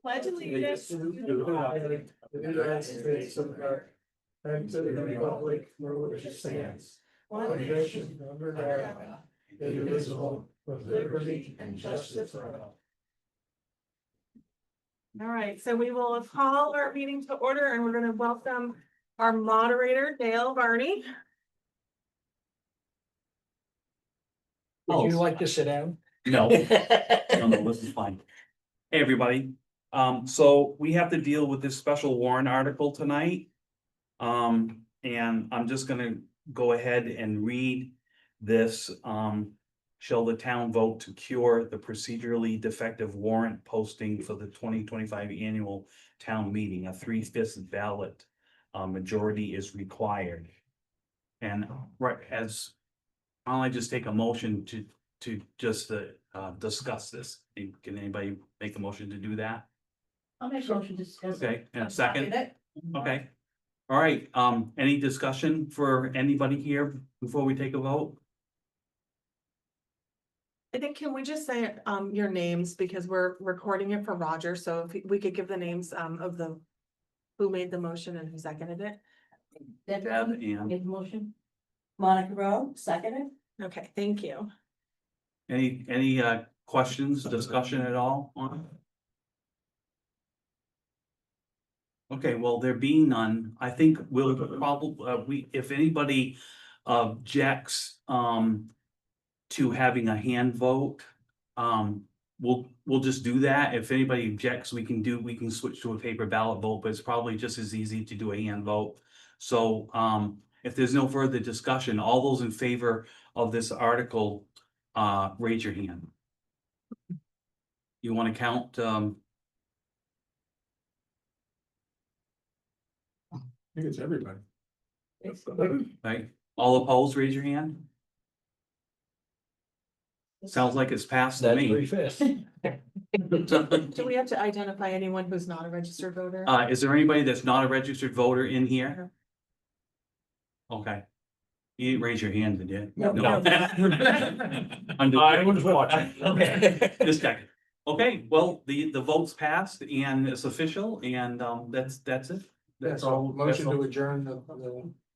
Pledge allegiance to the flag of the United States of America, and to the republic for which it stands, one nation under God, indivisible, with liberty and justice for all. All right, so we will call our meeting to order and we're going to welcome our moderator, Dale Barney. Would you like to sit down? No, no, this is fine. Hey, everybody. So we have to deal with this special warrant article tonight. And I'm just gonna go ahead and read this. Shall the town vote to cure the procedurally defective warrant posting for the 2025 annual town meeting? A 3/5 ballot majority is required. And right as I'll just take a motion to just discuss this. Can anybody make a motion to do that? I'll make a motion to discuss. Okay, and a I'll second? second it. Okay. All right, any discussion for anybody here before we take a vote? I think, can we just say your names because we're recording it for Roger, so if we could give the names of the who made the motion and who seconded it. Deb Deb, and make a motion. Monica Rowe, second Okay, thank you. any questions, discussion at all on it? Okay, well, there being none, I think we'll probably, if anybody objects to having a hand vote, we'll just do that. If anybody objects, we can switch to a paper ballot vote, but it's probably just as easy to do a hand vote. So if there's no further discussion, all those in favor of this article, raise your hand. You want to count? I think it's everybody. it. Right, all opposed, raise your hand. Sounds like it's passed to That's me. 3/5. Do we have to identify anyone who's not a registered voter? Is there anybody that's not a registered voter in here? Okay. You didn't raise your hand, did you? No. I was watching. Okay. Just checking. Okay, well, the vote's passed and it's official and that's it. That's all. Motion to adjourn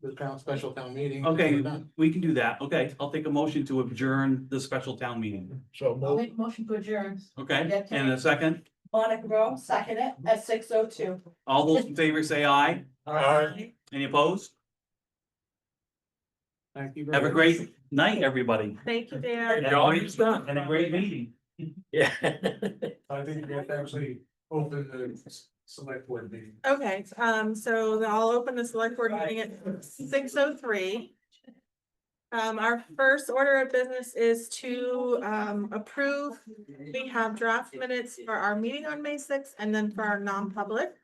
the town special town meeting. Okay, We're done. we can do that. Okay, I'll take a motion to adjourn the special town meeting. So I'll move. make a motion to adjourn. Okay, and a second, Monica Rowe, second it at 6:02. all those in favor say aye. Any opposed? Thank you. very Have a much. great night, everybody. Thank you, Dan. You're always done. And a great meeting. Yeah. I think we have to actually open the select board meeting. Okay, so I'll open the select board meeting at 6:03. Our first order of business is to approve. We have draft minutes for our meeting on May 6th and then for our non-public.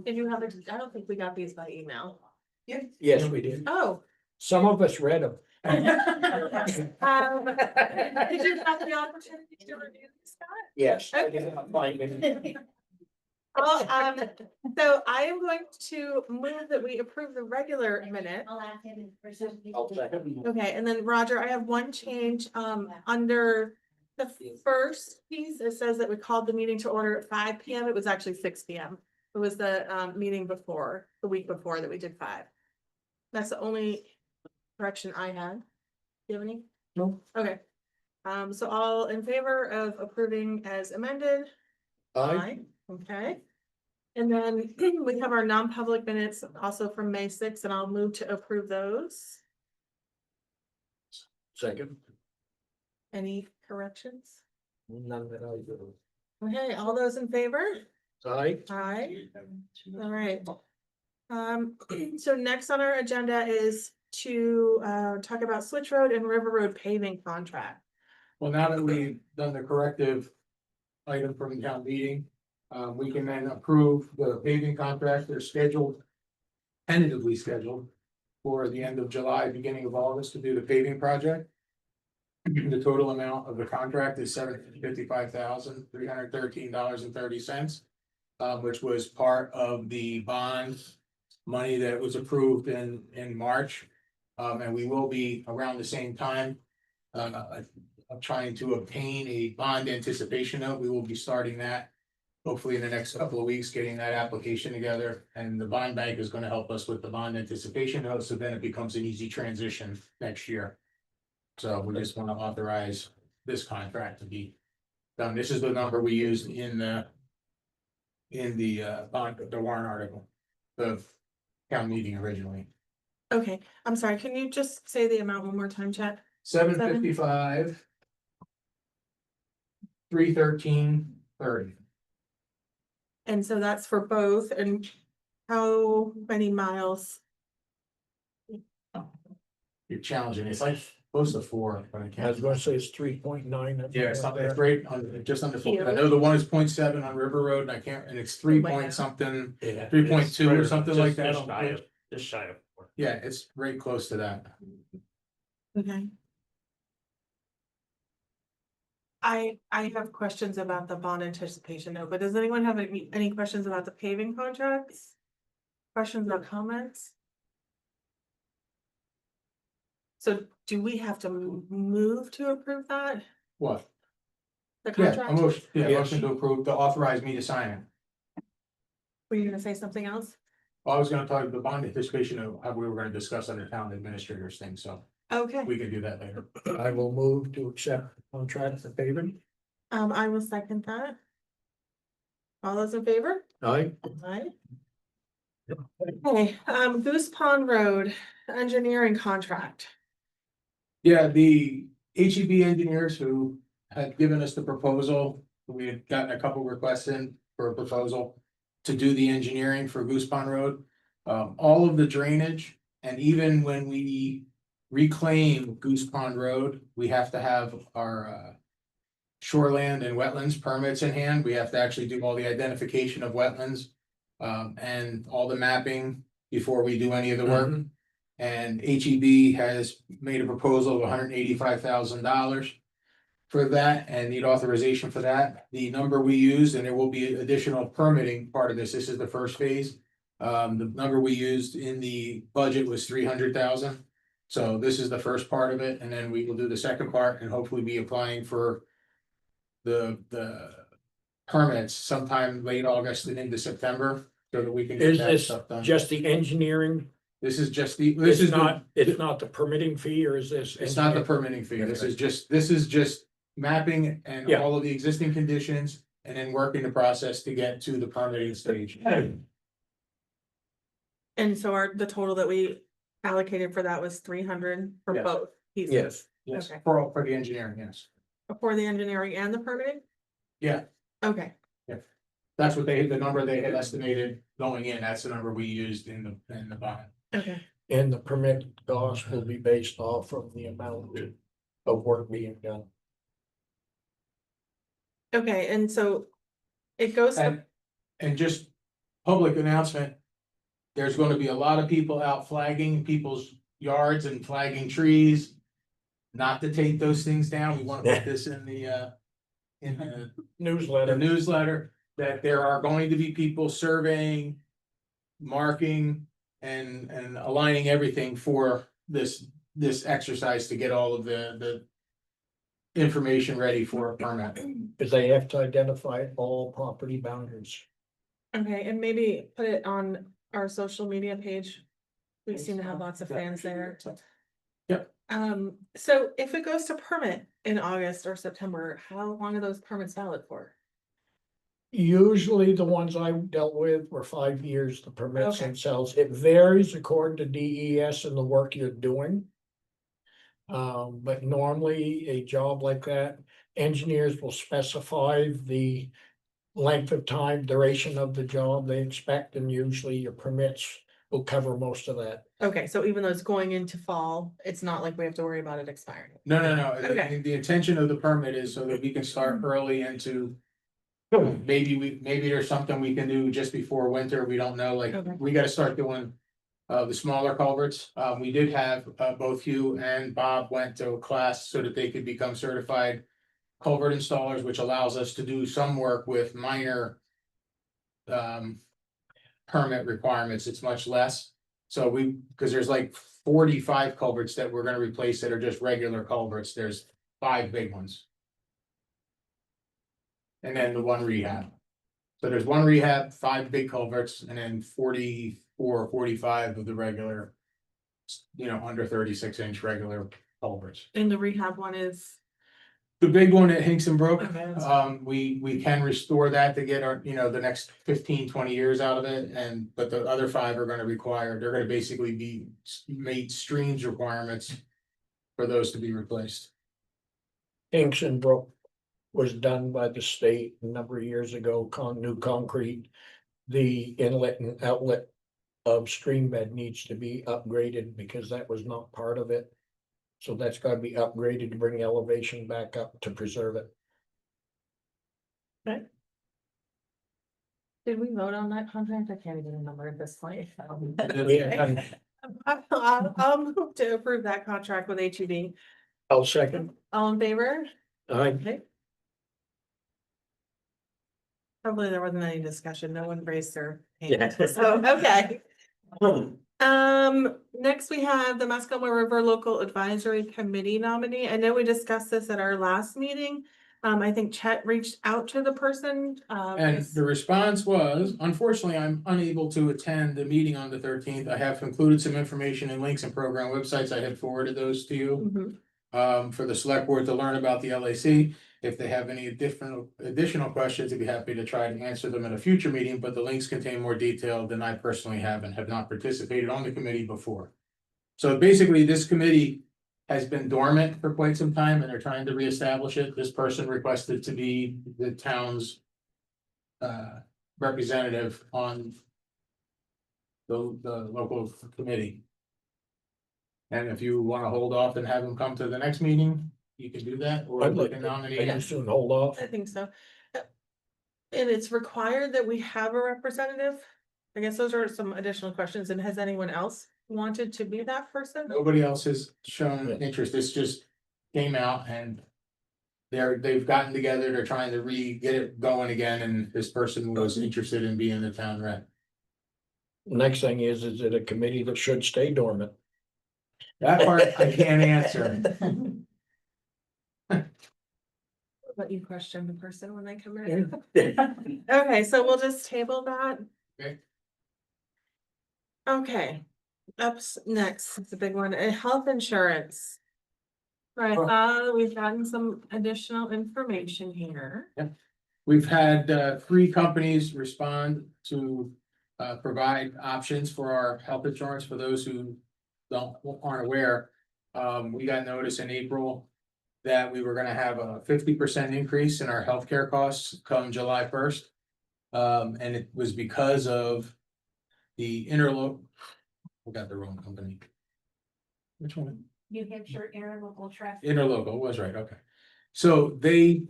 If you have, I don't think we got these by email. Yes, we did. Oh. Some of us read them. Did you have the opportunity to review this, Scott? Yes. Okay. Fine. Well, so I am going to move that we approve the regular minute. I'll second. Okay, and then Roger, I have one change, under the first piece, it says that we called the meeting to order at 5 PM. It was actually 6 PM. It was the, meeting before, the week before that we did 5. That's the only correction I had. Do you have any? No. Okay. So all in favor of approving as amended? Aye. Okay. And then we have our non-public minutes also from May 6th, and I'll move to approve those. Second. Any corrections? None that I do. Okay, all those in favor? Aye. Aye. All right. So next on our agenda is to talk about Switch Road and River Road paving contract. Well, now that we've done the corrective item from the town meeting, we can then approve the paving contracts that are scheduled, tentatively scheduled for the end of July, beginning of August to do the paving project. The total amount of the contract is $755,313.30, which was part of the bond money that was approved in March. And we will be around the same time. of trying to obtain a bond anticipation note. We will be starting that. Hopefully in the next couple of weeks, getting that application together, and the bond bank is gonna help us with the bond anticipation note, so then it becomes an easy transition next year. So we just wanna authorize this contract to be done. This is the number we used in the bond, the warrant article, the town meeting originally. Okay, I'm sorry, can you just say the amount one more time, Chad? 755. 313.30. And so that's for both, and how many miles? You're challenging, it's like close to 4, but I I was can't. gonna say it's 3.9. Yeah, it's something, it's right on, just under 4. I know the one is 0.7 on River Road, and I can't, and it's 3 point something. 3.2 or something like that. Just shy of. Yeah, it's right close to that. Okay. I have questions about the bond anticipation note, but does anyone have any questions about the paving contracts? Questions or comments? So do we have to move to approve that? What? The Yeah, contract? motion to approve, to authorize me to sign it. Were you gonna say something else? I was gonna talk about the bond anticipation of how we were gonna discuss under town administrators thing, so Okay, we can do that later. I will move to accept the contract for paving. I will second that. All those in favor? Aye. Aye. Okay, Goose Pond Road engineering contract. Yeah, the HEB engineers who had given us the proposal, we had gotten a couple requests in for a proposal to do the engineering for Goose Pond Road. All of the drainage, and even when we reclaim Goose Pond Road, we have to have our shoreland and wetlands permits in hand. We have to actually do all the identification of wetlands and all the mapping before we do any of the work. And HEB has made a proposal of $185,000 for that and need authorization for that. The number we used, and there will be additional permitting part of this. This is the first phase. The number we used in the budget was 300,000. So this is the first part of it, and then we will do the second part and hopefully be applying for the permits sometime late August and into September, so that we can get Is that this stuff done. just the engineering? This is just this is It's not the permitting fee, or is this? It's not the permitting fee. This is just mapping and Yeah. all of the existing conditions, and then working the process to get to the permitting stage. And so the total that we allocated for that was 300 for Yes. both pieces. Yes. Yes, Okay. for the engineering, yes. For the engineering and the permitting? Yeah. Okay, That's what the number they had estimated going in, that's the number we used in the bond. okay, And the permit cost will be based off of the amount of work being done. okay, and so it goes, And just public announcement. There's gonna be a lot of people out flagging people's yards and flagging trees. Not to take those things down, we wanna put this in the the Newsletter. newsletter, that there are going to be people surveying. Marking and aligning everything for this exercise to get all of the. Information ready for a permit. Because they have to identify all property boundaries. okay, and maybe put it on our social media page. We seem to have lots of fans there. Yep. So if it goes to permit in August or September, how long are those permits valid for? Usually the ones I dealt with were 5 years, the permits Okay. themselves. It varies according to DES and the work you're doing. But normally a job like that, engineers will specify the length of time, duration of the job they expect, and usually your permits will cover most of that. Okay, so even though it's going into fall, it's not like we have to worry about it expiring. No, Okay. the intention of the permit is so that we can start early into. Maybe there's something we can do just before winter, we don't know, like, Okay. we gotta start doing. The smaller culverts, we did have, both you and Bob went to a class so that they could become certified. Culvert installers, which allows us to do some work with minor. Permit requirements, it's much less. So because there's like 45 culverts that we're gonna replace that are just regular culverts, there's 5 big ones. And then the one rehab. So there's one rehab, 5 big culverts, and then 44 or 45 of the regular. Under 36-inch regular culverts. And the rehab one is, The big one at Hinkson Brook, Okay. we can restore that to get our, the next 15-20 years out of it, but the other 5 are gonna require, they're gonna basically be made streams requirements. For those to be replaced. Kingston Brook was done by the state a number of years ago, new concrete. The inlet and outlet of stream bed needs to be upgraded because that was not part of it. So that's gotta be upgraded to bring elevation back up to preserve it. did we vote on that contract? I can't even remember at this point. Yeah, I'll move to approve that contract with HED. I'll second. All in favor? I, Okay. Probably there wasn't any discussion. No one raised their hand. So, okay. Next we have the Mascoma River Local Advisory Committee nominee. I know we discussed this at our last meeting. I think Chet reached out to the person. And the response was, unfortunately, I'm unable to attend the meeting on the 13th. I have included some information and links and program websites. I had forwarded those to you. Mhm. For the select board to learn about the LAC. If they have any additional questions, I'd be happy to try to answer them in a future meeting, but the links contain more detail than I personally have and have not participated on the committee before. So basically, this committee has been dormant for quite some time and they're trying to reestablish it. This person requested to be the town's representative on the local committee. And if you want to hold off and have them come to the next meeting, you can do that, or I'd we like can to, nominate. I soon hold off. I think so. And it's required that we have a representative? I guess those are some additional questions. And has anyone else wanted to be that person? Nobody else has shown interest. This just came out and they've gotten together. They're trying to get it going again, and this person was interested in being the town rep. Next thing is it a committee that should stay dormant? That part I can't answer. Let you question the person when they come in. Okay, so we'll just table that. Okay. Okay, next, it's a big one, health insurance. Right, we've gotten some additional information here. We've had 3 companies respond to provide options for our health insurance for those who aren't aware. We got notice in April that we were gonna have a 50% increase in our healthcare costs come July 1st. And it was because of the we got the wrong company. Which one? New Hampshire Interlocal Traffic. Interlocal was right, okay. So they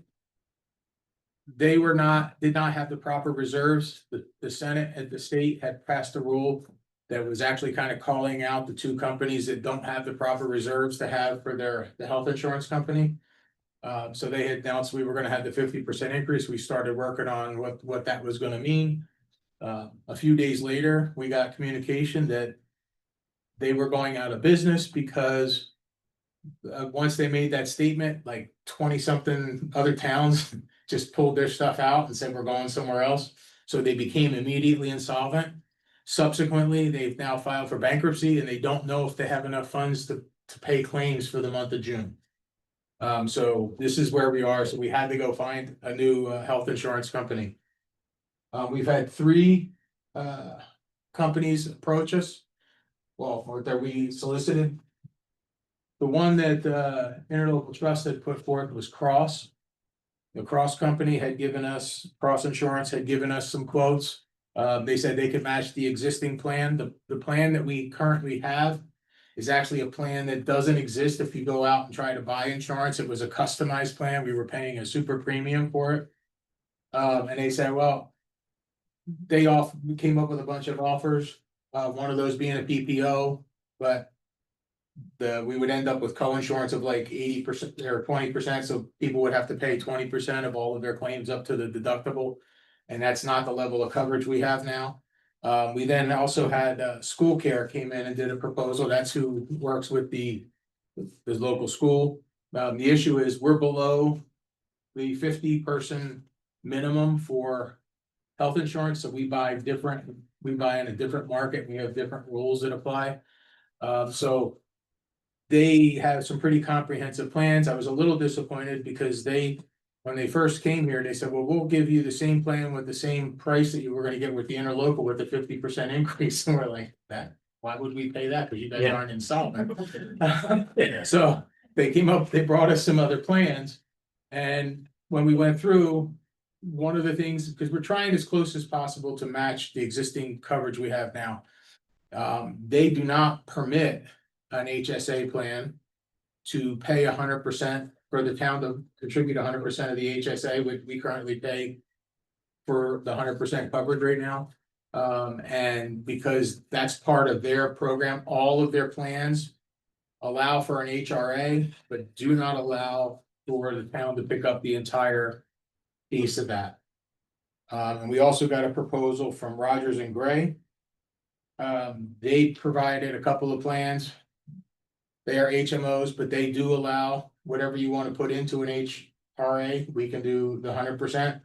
did not have the proper reserves. The Senate and the state had passed a rule that was actually kind of calling out the 2 companies that don't have the proper reserves to have for the health insurance company. So they had announced we were gonna have the 50% increase. We started working on what that was gonna mean. A few days later, we got communication that they were going out of business because once they made that statement, like 20-something other towns just pulled their stuff out and said, we're going somewhere else. So they became immediately insolvent. Subsequently, they've now filed for bankruptcy and they don't know if they have enough funds to pay claims for the month of June. So this is where we are. So we had to go find a new health insurance company. We've had 3 companies approach us. Well, or that we solicited. The one that Interlocal Trust had put forth was Cross. The Cross Company had given us, Cross Insurance had given us some quotes. They said they could match the existing plan. The plan that we currently have is actually a plan that doesn't exist if you go out and try to buy insurance. It was a customized plan. We were paying a super premium for it. And they said, well, we came up with a bunch of offers, one of those being a PPO, but we would end up with co-insurance of like 80% or 20%, so people would have to pay 20% of all of their claims up to the deductible. And that's not the level of coverage we have now. We then also had School Care came in and did a proposal. That's who works with the local school. The issue is we're below the 50-person minimum for health insurance, so we buy in a different market, we have different rules that apply. So they have some pretty comprehensive plans. I was a little disappointed because when they first came here, they said, well, we'll give you the same plan with the same price that you were gonna get with the interlocal with the 50% increase. And we're like, why would we pay that? Because you guys Yeah. aren't insolvent. So they brought us some other plans. And when we went through, one of the things, because we're trying as close as possible to match the existing coverage we have now. They do not permit an HSA plan to pay 100% for the town to contribute 100% of the HSA, which we currently pay for the 100% coverage right now. And because that's part of their program, all of their plans allow for an HRA, but do not allow for the town to pick up the entire piece of that. And we also got a proposal from Rogers and Gray. They provided a couple of plans. They are HMOs, but they do allow whatever you want to put into an HRA, we can do the 100%.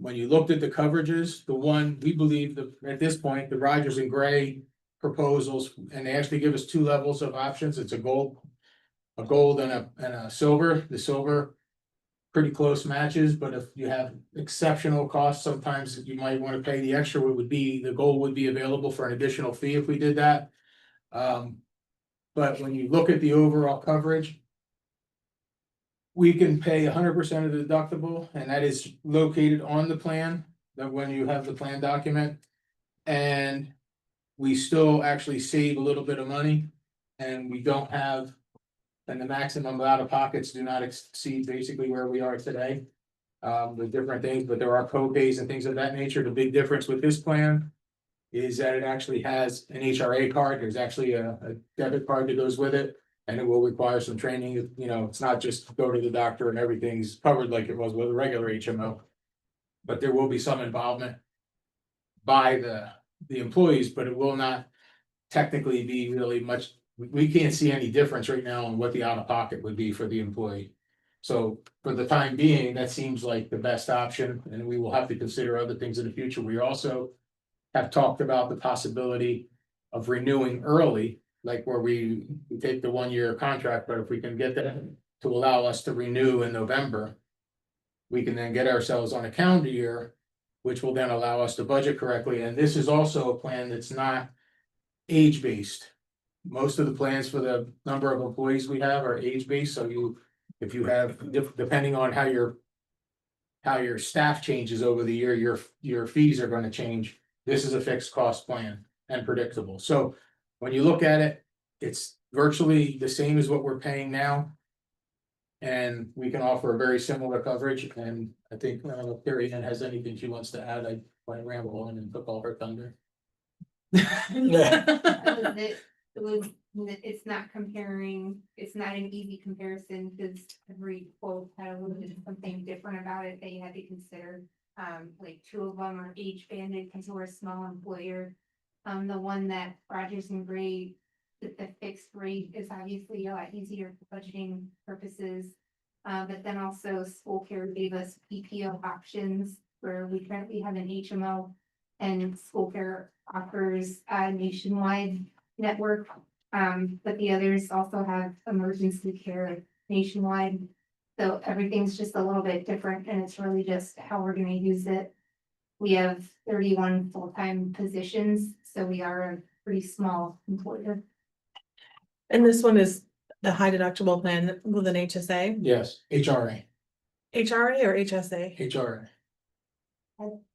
When you looked at the coverages, the one we believe that at this point, the Rogers and Gray proposals, and they actually give us two levels of options. It's a gold and a silver. The silver pretty close matches, but if you have exceptional costs, sometimes you might want to pay the extra. The gold would be available for an additional fee if we did that. But when you look at the overall coverage, we can pay 100% of the deductible, and that is located on the plan, that when you have the plan document. And we still actually save a little bit of money, and we don't have, and the maximum out of pockets do not exceed basically where we are today. With different things, but there are co-pays and things of that nature. The big difference with this plan is that it actually has an HRA card. There's actually a debit card that goes with it, and it will require some training. You know, it's not just go to the doctor and everything's covered like it was with a regular HMO. But there will be some involvement by the employees, but it will not technically be really much. We can't see any difference right now in what the out-of-pocket would be for the employee. So for the time being, that seems like the best option, and we will have to consider other things in the future. We also have talked about the possibility of renewing early, like where we take the 1-year contract, but if we can get that to allow us to renew in November, we can then get ourselves on a calendar year, which will then allow us to budget correctly. And this is also a plan that's not age-based. Most of the plans for the number of employees we have are age-based, so if you have, depending on how your staff changes over the year, your fees are gonna change. This is a fixed cost plan and predictable. So when you look at it, it's virtually the same as what we're paying now. And we can offer a very similar coverage, and I think, I don't know if Carrie Ann has anything she wants to add. I want to ramble on and took all her thunder. It's not comparing, it's not an easy comparison, because every quote had a little bit of something different about it that you had to consider. Like 2 of them are age banded because we're a small employer. The one that Rogers and Gray, the fixed rate is obviously a lot easier for budgeting purposes. But then also School Care gave us PPO options where we currently have an HMO, and School Care offers a nationwide network. But the others also have emergency care nationwide. So everything's just a little bit different, and it's really just how we're gonna use it. We have 31 full-time positions, so we are a pretty small employer. And this one is the high deductible plan with an HSA, Yes, HRA, HRA or HSA? HRA.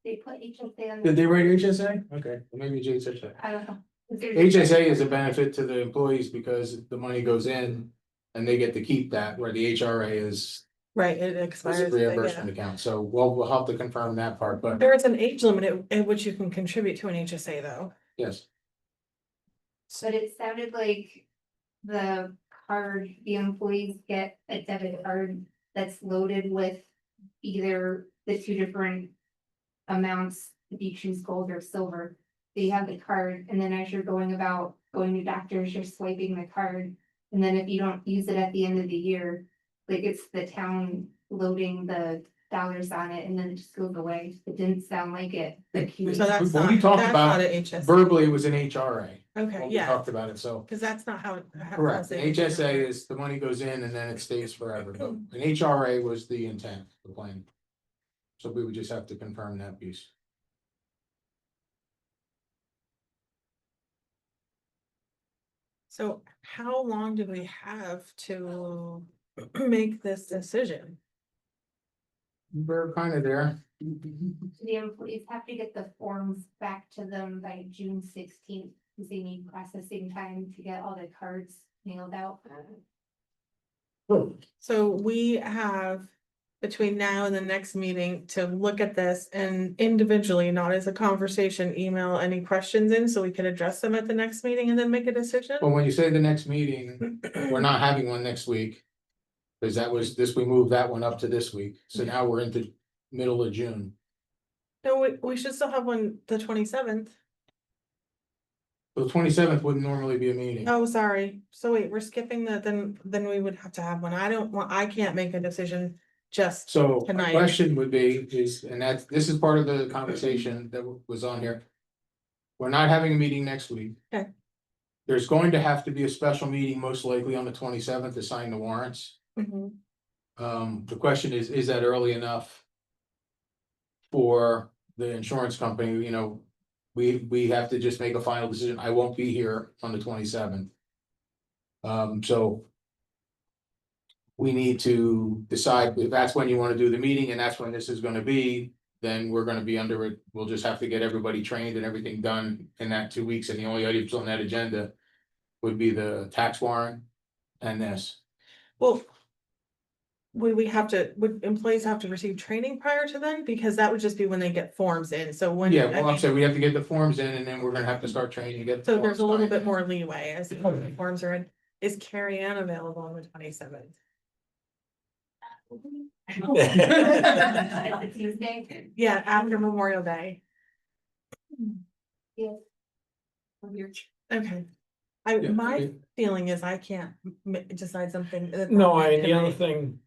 They put HSA on. Did they write HSA? Okay, well, maybe HSA. I don't know. HSA is a benefit to the employees because the money goes in and they get to keep that, where the HRA is Right, it a expires. reimbursement account. So we'll have to confirm that part, but There is an age limit at which you can contribute to an HSA though. yes. But it sounded like the card, the employees get a debit card that's loaded with either the 2 different amounts, if you choose gold or silver. So you have the card, and then as you're going to doctors, you're swiping the card. And then if you don't use it at the end of the year, like it's the town loading the dollars on it and then it just goes away. It didn't sound like it. So that's When not, we talked that's about not an HSA. verbally, it was an HRA. Okay, when we yeah, talked about it, so. cause that's not how. Correct, the HSA is, the money goes in and then it stays forever, but an HRA was the intent, the plan. So we would just have to confirm that piece. So how long do we have to make this decision? We're kind of there. The employees have to get the forms back to them by June 16th, because they need processing time to get all the cards mailed out. So we have between now and the next meeting to look at this and individually, not as a conversation, email any questions in so we can address them at the next meeting and then make a decision. But when you say the next meeting, we're not having one next week. Cause that was this, we moved that one up to this week, so now we're into middle of June. No, we should still have one the 27th. The 27th wouldn't normally be a meeting. Oh, sorry. So wait, we're skipping then we would have to have one. I can't make a decision just. So my Tonight. question would be is, and that's, this is part of the conversation that was on here. We're not having a meeting next week. Okay. There's going to have to be a special meeting, most likely on the 27th to sign the warrants. Mhm. The question is that early enough? For the insurance company, you know, we have to just make a final decision. I won't be here on the 27th. So. We need to decide if that's when you want to do the meeting and that's when this is gonna be, then we're gonna be under it. We'll just have to get everybody trained and everything done in that 2 weeks, and the only items on that agenda. Would be the tax warrant and this. Well. Would employees have to receive training prior to then? Because that would just be when they get forms in, so when. Yeah, well, I'm saying we have to get the forms in and then we're gonna have to start training to get. the So there's a forms little bit signed. more leeway as the forms are in. Is Carrie Ann available on the 27th? Tuesday. Yeah, after Memorial Day. Yes. Okay. Yeah, My okay. feeling is I can't decide something. No, and the other thing.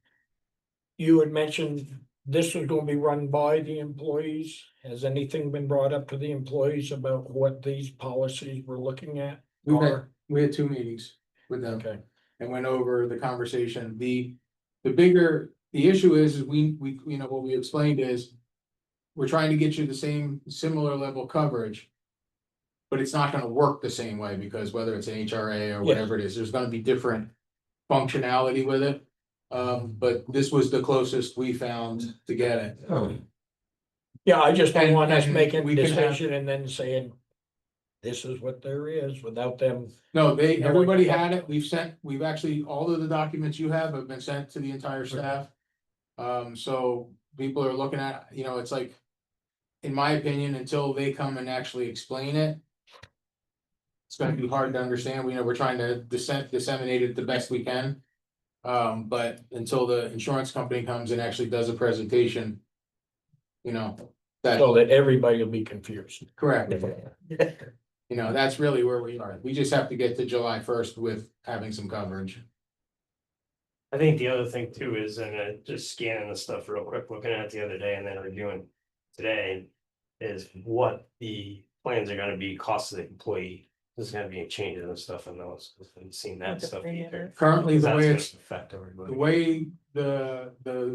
You had mentioned this was gonna be run by the employees. Has anything been brought up to the employees about what these policies we're looking at? We had 2 meetings with them. Okay, And went over the conversation. The issue is we, you know, what we explained is. We're trying to get you the same similar level coverage. But it's not gonna work the same way because whether it's an HRA or whatever it is, there's gonna be different functionality with it. But this was the closest we found to get it. yeah, I just don't want us And making we a can have- decision and then saying. This is what there is without them. No, No, everybody we- had it. We've actually, all of the documents you have been sent to the entire staff. So people are looking at, you know, it's like. In my opinion, until they come and actually explain it. It's gonna be hard to understand. We know we're trying to disseminate it the best we can. But until the insurance company comes and actually does a presentation. You know, that, So that everybody will be confused. correct. You know, that's really where we are. We just have to get to July 1st with having some coverage. I think the other thing too is, and just scanning the stuff real quick, looking at it the other day and then reviewing today. Is what the plans are gonna be, cost of the employee, there's gonna be changes and stuff in those, I haven't seen that Okay, stuff yeah. either. Currently, the That's way gonna it's, affect the everybody. way the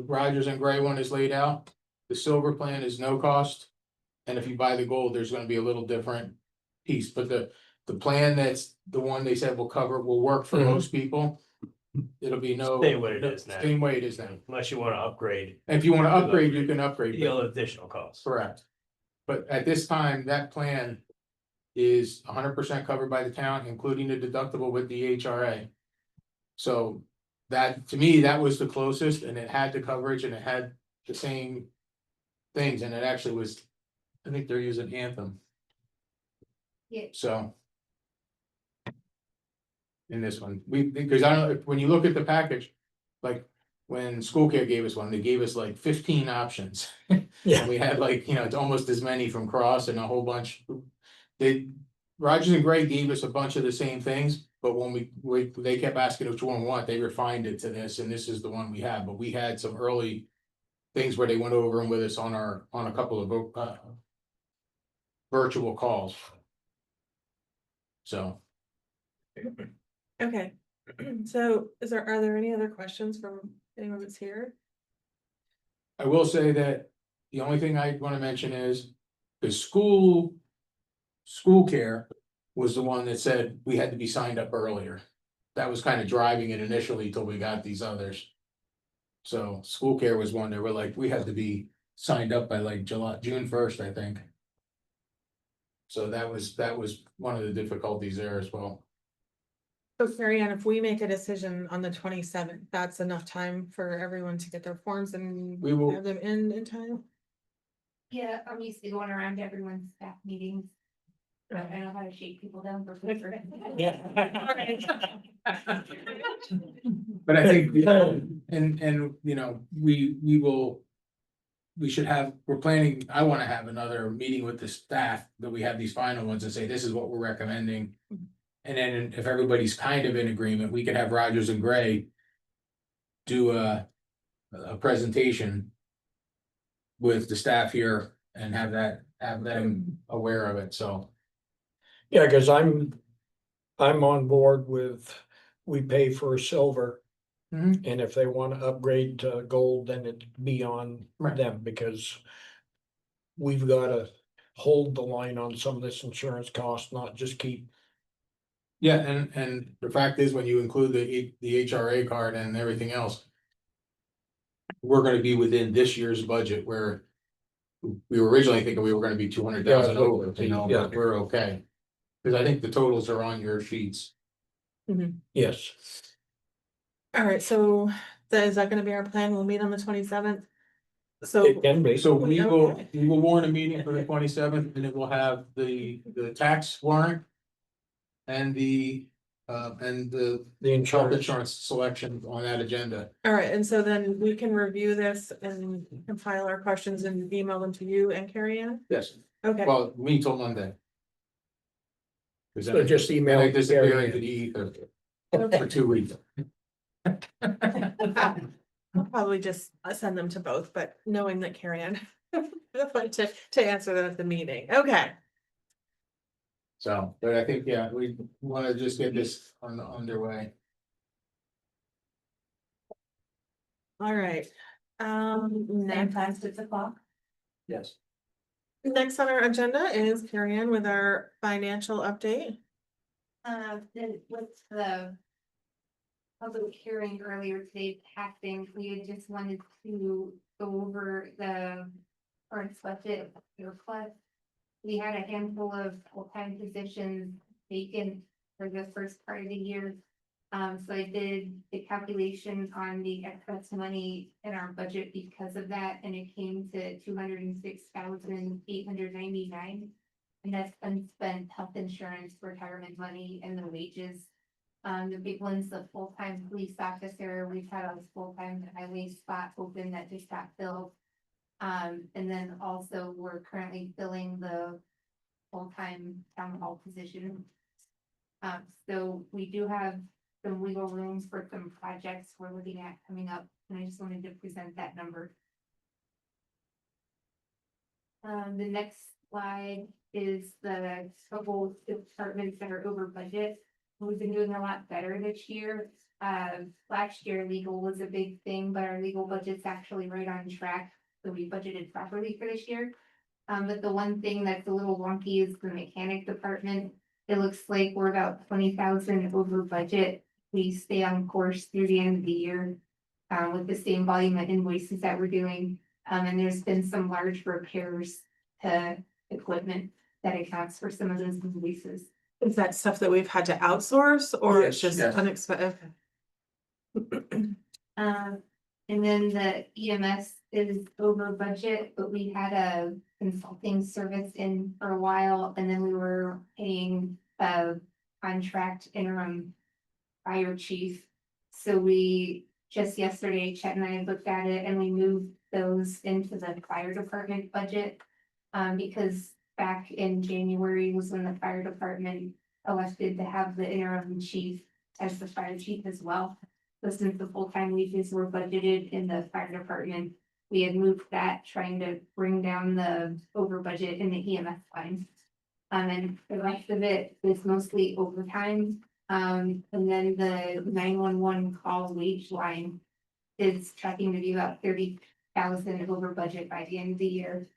Rogers and Gray one is laid out, the silver plan is no cost. And if you buy the gold, there's gonna be a little different piece, but the plan that's the one they said will work for Mhm. most people. It'll be no. Stay what it is now. Same way it is now. Unless you wanna upgrade, And if you wanna upgrade, you can upgrade. the other additional costs. Correct. But at this time, that plan is 100% covered by the town, including the deductible with the HRA. So that, to me, that was the closest and it had the coverage and it had the same things and it actually was, I think they're using Anthem, Yeah, so. In this one, because I don't, when you look at the package, like when school care gave us one, they gave us like 15 options. Yeah. And we had like, you know, it's almost as many from Cross and a whole bunch. Rogers and Gray gave us a bunch of the same things, But when they kept asking which one we want, they refined it to this, and this is the one we have, but we had some early. Things where they went over them with us on a couple of, virtual calls. So, Okay, so are there any other questions from anyone that's here? I will say that the only thing I wanna mention is, the school. School care was the one that said we had to be signed up earlier. That was kind of driving it initially till we got these others. So school care was one that were like, we had to be signed up by like June 1st, I think. So that was one of the difficulties there as well. So Carrie Ann, if we make a decision on the 27th, that's enough time for everyone to get their forms and We will- have them in time? Yeah, I'm used to going around to everyone's staff meetings. But I know how to shake people down for quicker. But I think, and you know, we will. We should have, we're planning, I wanna have another meeting with the staff, that we have these final ones and say, this is what we're recommending. And then if everybody's kind of in agreement, we could have Rogers and Gray. Do a presentation. With the staff here and have them aware of it, so. Yeah, cause I'm on board with, we pay for silver. Mhm. And if they wanna upgrade to gold, then it'd be on Right. them, because. We've gotta hold the line on some of this insurance cost, not just keep. Yeah, and the fact is, when you include the HRA card and everything else. We're gonna be within this year's budget where. We were originally thinking we were gonna be 200,000 Yeah, over, you know, yeah. but we're okay. Cause I think the totals are on your sheets. Yes, All right, so is that gonna be our plan? We'll meet on the 27th. So, it can be. So we will, Okay. we will warn a meeting for the 27th, and it will have the tax warrant. And the The health insurance, insurance selection on that agenda. all right, and so then we can review this and compile our questions and email them to you and Carrie Ann? Yes, Okay, well, me till Monday. Cause then so just email. I disappear Gary. into the ether okay. for 2 weeks. I'll probably just send them to both, but knowing that Carrie Ann. To answer them at the meeting, okay. So, but I think, yeah, we wanna just get this underway. All right. Same Next, time, 6 o'clock. Yes. next on our agenda is Carrie Ann with our financial update. Then with the. Public hearing earlier today passing, we had just wanted to go over the current budget request. We had a handful of full-time positions vacant for the first part of the year. So I did the calculation on the excess money in our budget because of that, and it came to 206,899. And that's unspent health insurance, retirement money, and the wages. The big one's the full-time police officer. We've had a full-time highway spot open that just got filled. And then also we're currently filling the full-time town hall position. So we do have some wiggle rooms for some projects we're looking at coming up, and I just wanted to present that number. The next slide is the couple departments that are over budget. We've been doing a lot better this year. Last year legal was a big thing, but our legal budget's actually right on track. So we budgeted properly for this year. But the one thing that's a little wonky is the mechanic department. It looks like we're about 20,000 over budget. We stay on course through the end of the year. With the same volume of invoices that we're doing. And there's been some large repairs to equipment that accounts for some of those invoices. Is that stuff that we've had to outsource or it's Yes. just Yes. unexpected? And then the EMS is over budget, but we had a consulting service in for a while, and then we were paying a contract interim fire chief. So we, just yesterday, Chet and I looked at it and we moved those into the fire department budget. Because back in January was when the fire department elected to have the interim chief as the fire chief as well. So since the full-time wages were budgeted in the fire department, we had moved that, trying to bring down the over budget in the EMS line. And the rest of it is mostly overtime. And then the 911 call wage line is tracking to be about 30,000 over budget by the end of the year.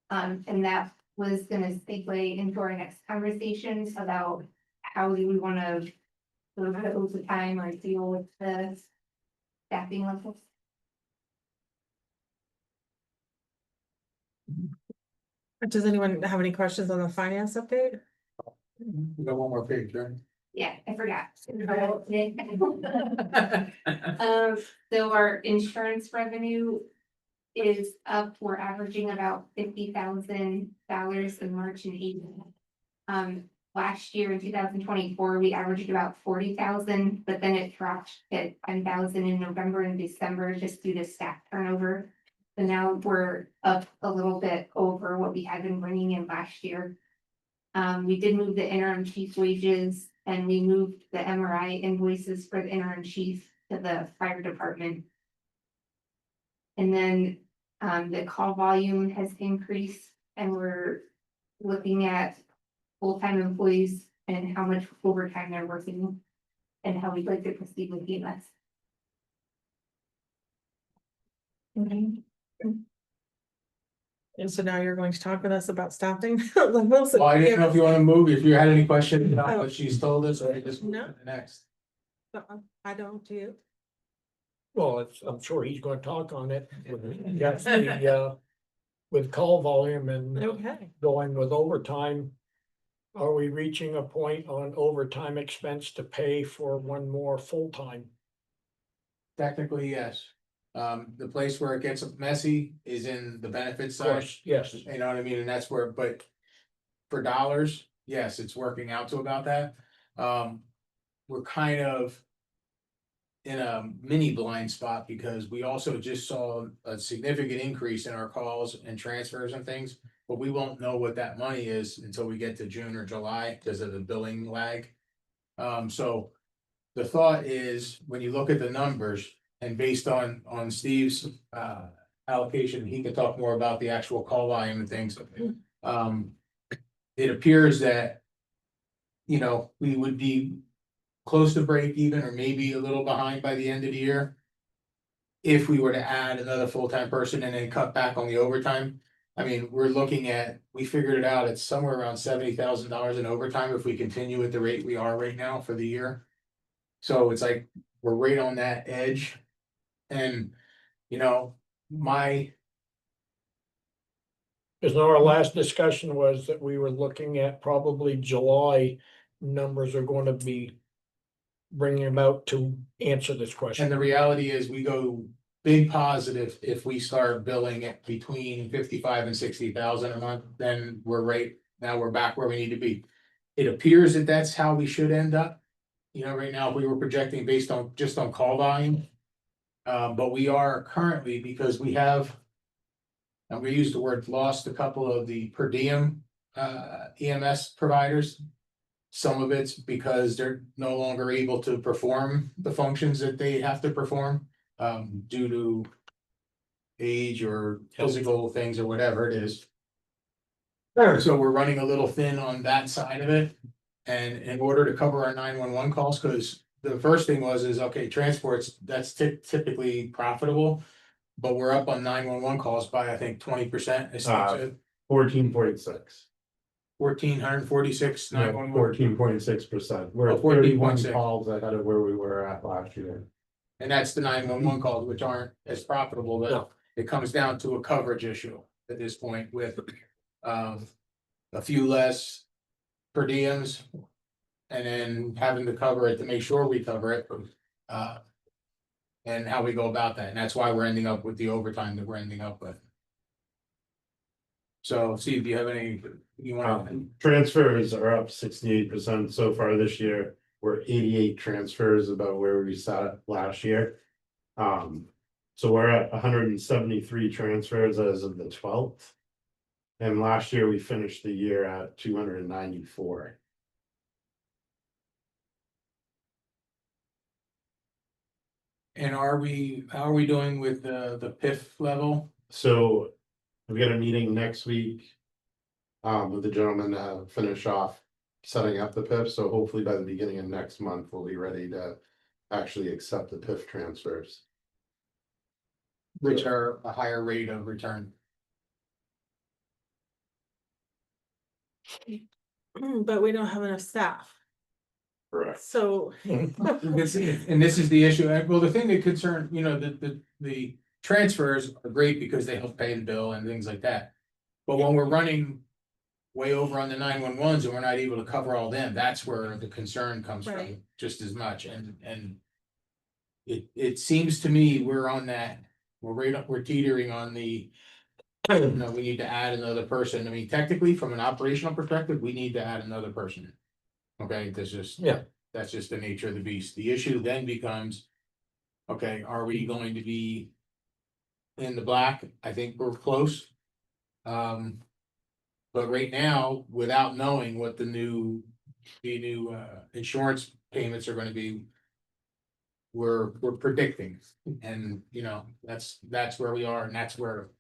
And that was gonna segue into our next conversations about how do we wanna sort of overtime or deal with the staffing levels. Does anyone have any questions on the finance update? We got one more page, right? Yeah, I forgot. So our insurance revenue is up. We're averaging about $50,000 in March and April. Last year in 2024, we averaged about 40,000, but then it dropped at 10,000 in November and December just due to staff turnover. So now we're up a little bit over what we had been bringing in last year. We did move the interim chief wages and we moved the MRI invoices for the interim chief to the fire department. And then the call volume has increased and we're looking at full-time employees and how much overtime they're working and how we'd like to proceed with EMS. And so now you're going to talk with us about staffing levels. Well, I didn't know if you wanna move, if you had any questions about what she's told us, or I just move No. to the next. I don't, do you? Well, I'm sure he's gonna talk on it. Yes, with call volume and Okay. going with overtime. Are we reaching a point on overtime expense to pay for one more full-time? Technically, yes. The place where it gets messy is in the benefits Of side, course, yes. you know what I mean, and that's where, but. For dollars, yes, it's working out to about that. We're kind of. In a mini blind spot because we also just saw a significant increase in our calls and transfers and things. But we won't know what that money is until we get to June or July because of the billing lag. So the thought is, when you look at the numbers and based on Steve's allocation, he can talk more about the actual call volume and things. It appears that, you know, we would be close to break even or maybe a little behind by the end of the year. If we were to add another full-time person and then cut back on the overtime. I mean, we're looking at, we figured it out, it's somewhere around $70,000 in overtime if we continue at the rate we are right now for the year. So it's like, we're right on that edge. And, you know, Cause our last discussion was that we were looking at probably July numbers are gonna be. Bringing about to answer this and question. the reality is we go big positive if we start billing at between 55 and 60,000 a month, then we're right, now we're back where we need to be. It appears that that's how we should end up. You know, right now, if we were projecting based on just on call volume. But we are currently, because we have. And we used the word lost a couple of the per diem EMS providers. Some of it's because they're no longer able to perform the functions that they have to perform due to. Age or physical things or whatever it is. So we're running a little thin on that side of it. And in order to cover our 911 calls, because the first thing is, okay, transports, that's typically profitable. But we're up on 911 calls by, I think, 20%. 14.6. 1,446 911. 14.6%. We're Oh, at 31 14.6. calls ahead of where we were at last year. And that's the 911 calls, which aren't as profitable, but No. it comes down to a coverage issue at this point with. A few less per diems. And then having to cover it to make sure we cover it. And how we go about that, and that's why we're ending up with the overtime that we're ending up with. So, Steve, do you have any, you wanna, Transfers are up 68% so far this year. We're 88 transfers, about where we sat last year. So we're at 173 transfers as of the 12th. And last year we finished the year at 294. And how are we doing with the PIF level? So we got a meeting next week. With the gentleman to finish off setting up the PIF, so hopefully by the beginning of next month, we'll be ready to actually accept the PIF transfers. Which are a higher rate of return. But we don't have enough staff, Correct. so. And this is the issue, well, the thing that concern, the transfers are great because they help pay the bill and things like that. But when we're running way over on the 911s and we're not able to cover all them, that's where the concern comes from, Right. just as much, and. It seems to me we're on that, we're teetering on the. We need to add another person, I mean, technically, from an operational perspective, we need to add another person. Okay, that's just. Yeah. That's just the nature of the beast, the issue then becomes. Okay, are we going to be? In the black, I think we're close. But right now, without knowing what the new insurance payments are gonna be. We're predicting, and that's where we are, and that's where.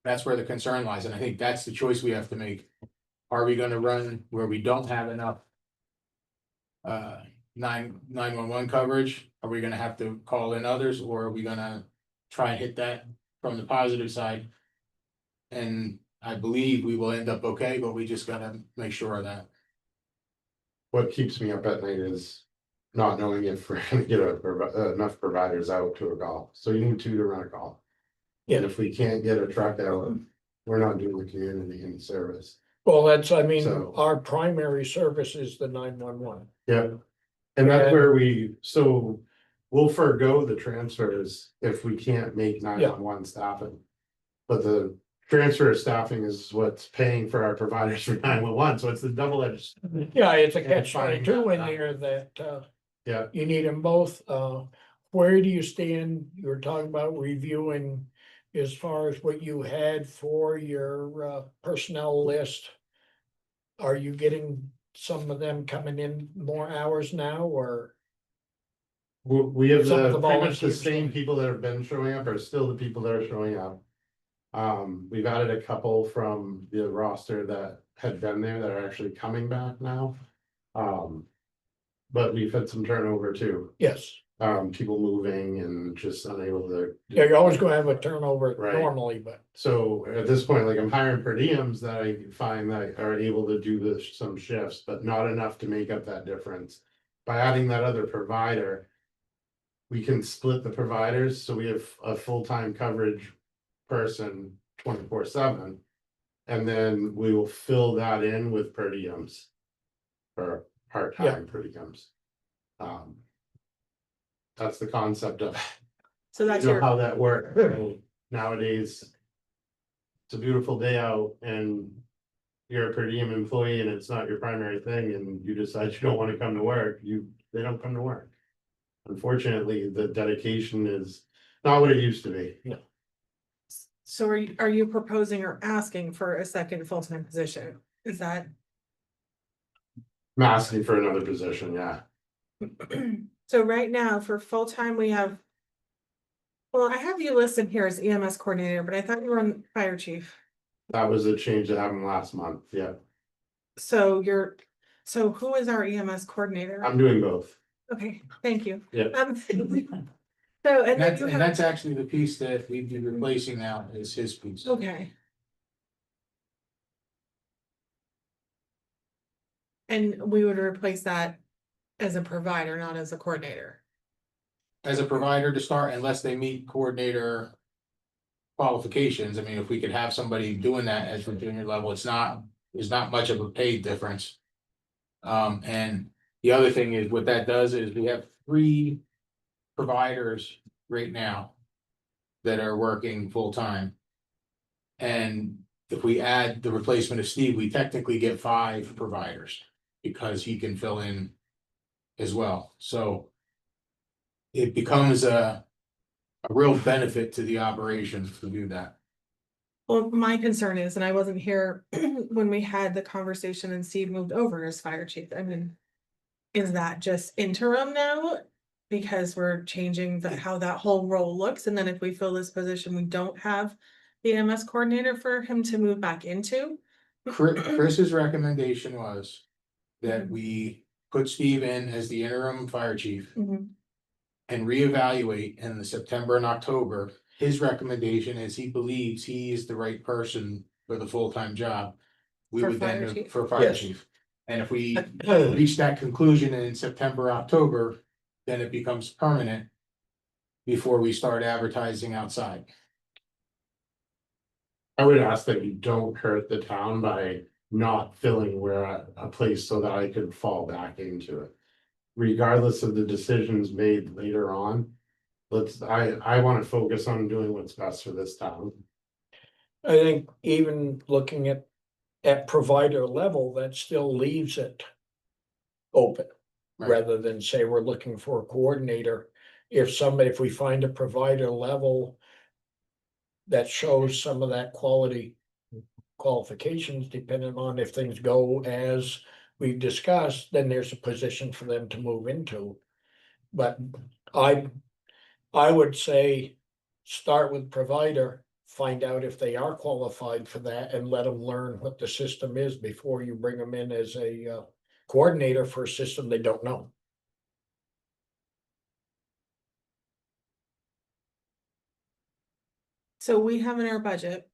That's where the concern lies, and I think that's the choice we have to make. Are we gonna run where we don't have enough? 911 coverage, are we gonna have to call in others, or are we gonna try and hit that from the positive side? And I believe we will end up okay, but we just gotta make sure of that. What keeps me up at night is not knowing if we're gonna get enough providers out to a call, so you need two to run a call. And if we can't get a truck out, we're not doing the community any service. Well, I mean, So- our primary service is the 911. Yep. And that's where so we'll forego the transfers if we can't make 911 staffing. But the transfer of staffing is what's paying for our providers for 911, so it's the double edged. Yeah, it's a And catch finding 22 in that there that, Yeah, you need them both. Where do you stand? You were talking about reviewing as far as what you had for your, personnel list. Are you getting some of them coming in more hours now, or? we have Some of the pretty much the volunteers. same people that have been showing up are still the people that are showing up. We've added a couple from the roster that had been there that are actually coming back now. But we've had some turnover too, Yes, people moving and just unable to. yeah, you're always gonna have a turnover Right. normally, but So at this point, like I'm hiring per diems that I find that are able to do some shifts, but not enough to make up that difference. By adding that other provider. We can split the providers, so we have a full-time coverage person 24/7. And then we will fill that in with per diems. Or part-time per diems. That's the concept of. So that's You know your, how that works. So nowadays. It's a beautiful day out and. You're a per diem employee and it's not your primary thing and you decide you don't wanna come to work, they don't come to work. Unfortunately, the dedication is not what it used to be. so are you proposing or asking for a second full-time position? Is that? I'm asking for another position, yeah. So right now, for full-time, we have. Well, I have you listed here as EMS coordinator, but I thought you were on fire chief. That was a change that happened last month, yeah. So who is our EMS coordinator? I'm doing both. Okay, thank you. Yeah. So, And and then you have, that's actually the piece that we'd be replacing now is his piece. okay. And we would replace that as a provider, not as a coordinator. As a provider to start, unless they meet coordinator. Qualifications, I mean, if we could have somebody doing that as the junior level, there's not much of a paid difference. And the other thing is, what that does is we have 3 providers right now. That are working full-time. And if we add the replacement of Steve, we technically get 5 providers, because he can fill in. As well, so. It becomes a real benefit to the operation to do that. Well, my concern is, and I wasn't here when we had the conversation and Steve moved over as fire chief, I mean. Is that just interim now? because we're changing how that whole role looks, and then if we fill this position, we don't have the EMS coordinator for him to move back into. Chris's recommendation was that we put Steve in as the interim fire chief Mhm. and reevaluate in the September and October. His recommendation is he believes he is the right person for the full-time job. We For would fire then, chief? for fire Yes. chief. And if we reach that conclusion in September, October, then it becomes permanent before we start advertising outside. I would ask that you don't hurt the town by not filling where a place so that I could fall back into it. Regardless of the decisions made later on. I wanna focus on doing what's best for this town. I think even looking at provider level, that still leaves it open. Right. Rather than say we're looking for a coordinator, if we find a provider level. That shows some of that qualifications, depending on if things go as we've discussed, then there's a position for them to move into. But I would say, start with provider, find out if they are qualified for that and let them learn what the system is before you bring them in as a coordinator for a system they don't know. So we have in our budget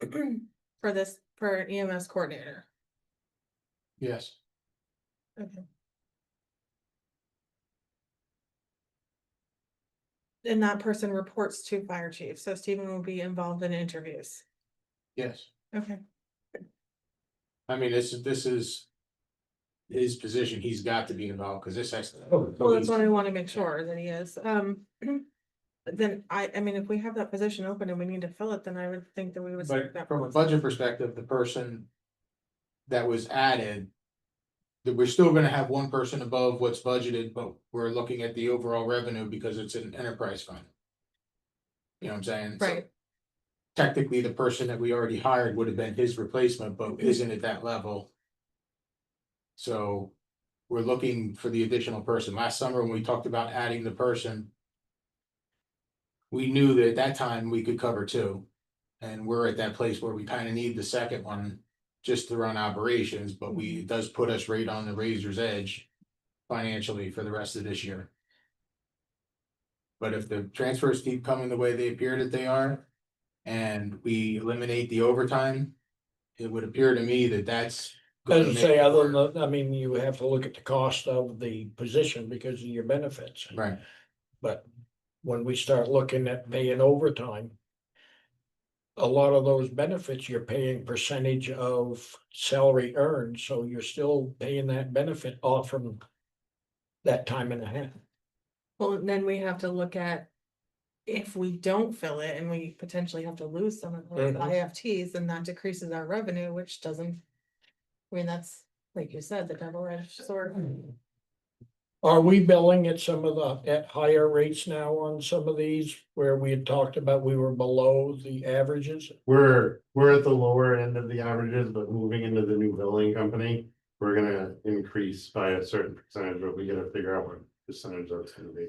for this, for an EMS coordinator. Yes, Okay. And that person reports to fire chief, so Stephen will be involved in interviews. yes. Okay. I mean, this is his position. He's got to be involved because this has. Well, that's what I want to make sure that he is. Then I mean, if we have that position open and we need to fill it, then I would think that we would. start But that from a process. budget perspective, the person that was added. That we're still gonna have one person above what's budgeted, but we're looking at the overall revenue because it's an enterprise fund. You know what I'm saying? So Right, technically, the person that we already hired would have been his replacement, but isn't at that level. So we're looking for the additional person. Last summer, when we talked about adding the person. We knew that at that time we could cover two. And we're at that place where we kind of need the second one just to run operations, but it does put us right on the razor's edge financially for the rest of this year. But if the transfers keep coming the way they appear that they are, and we eliminate the overtime, it would appear to me that that's. As gonna I make say, it other work. than, I mean, you have to look at the cost of the position because of your benefits. Right, But when we start looking at paying overtime. A lot of those benefits, you're paying percentage of salary earned, so you're still paying that benefit off from. That time and a half. well, and then we have to look at. If we don't fill it and we potentially have to lose some of those Mhm. IFTs, then that decreases our revenue, which doesn't. I mean, that's, like you said, the double-edged sword. Are we billing at some of at higher rates now on some of these where we had talked about we were below the averages? We're at the lower end of the averages, but moving into the new billing company. We're gonna increase by a certain percentage, but we gotta figure out what percentage that's gonna be.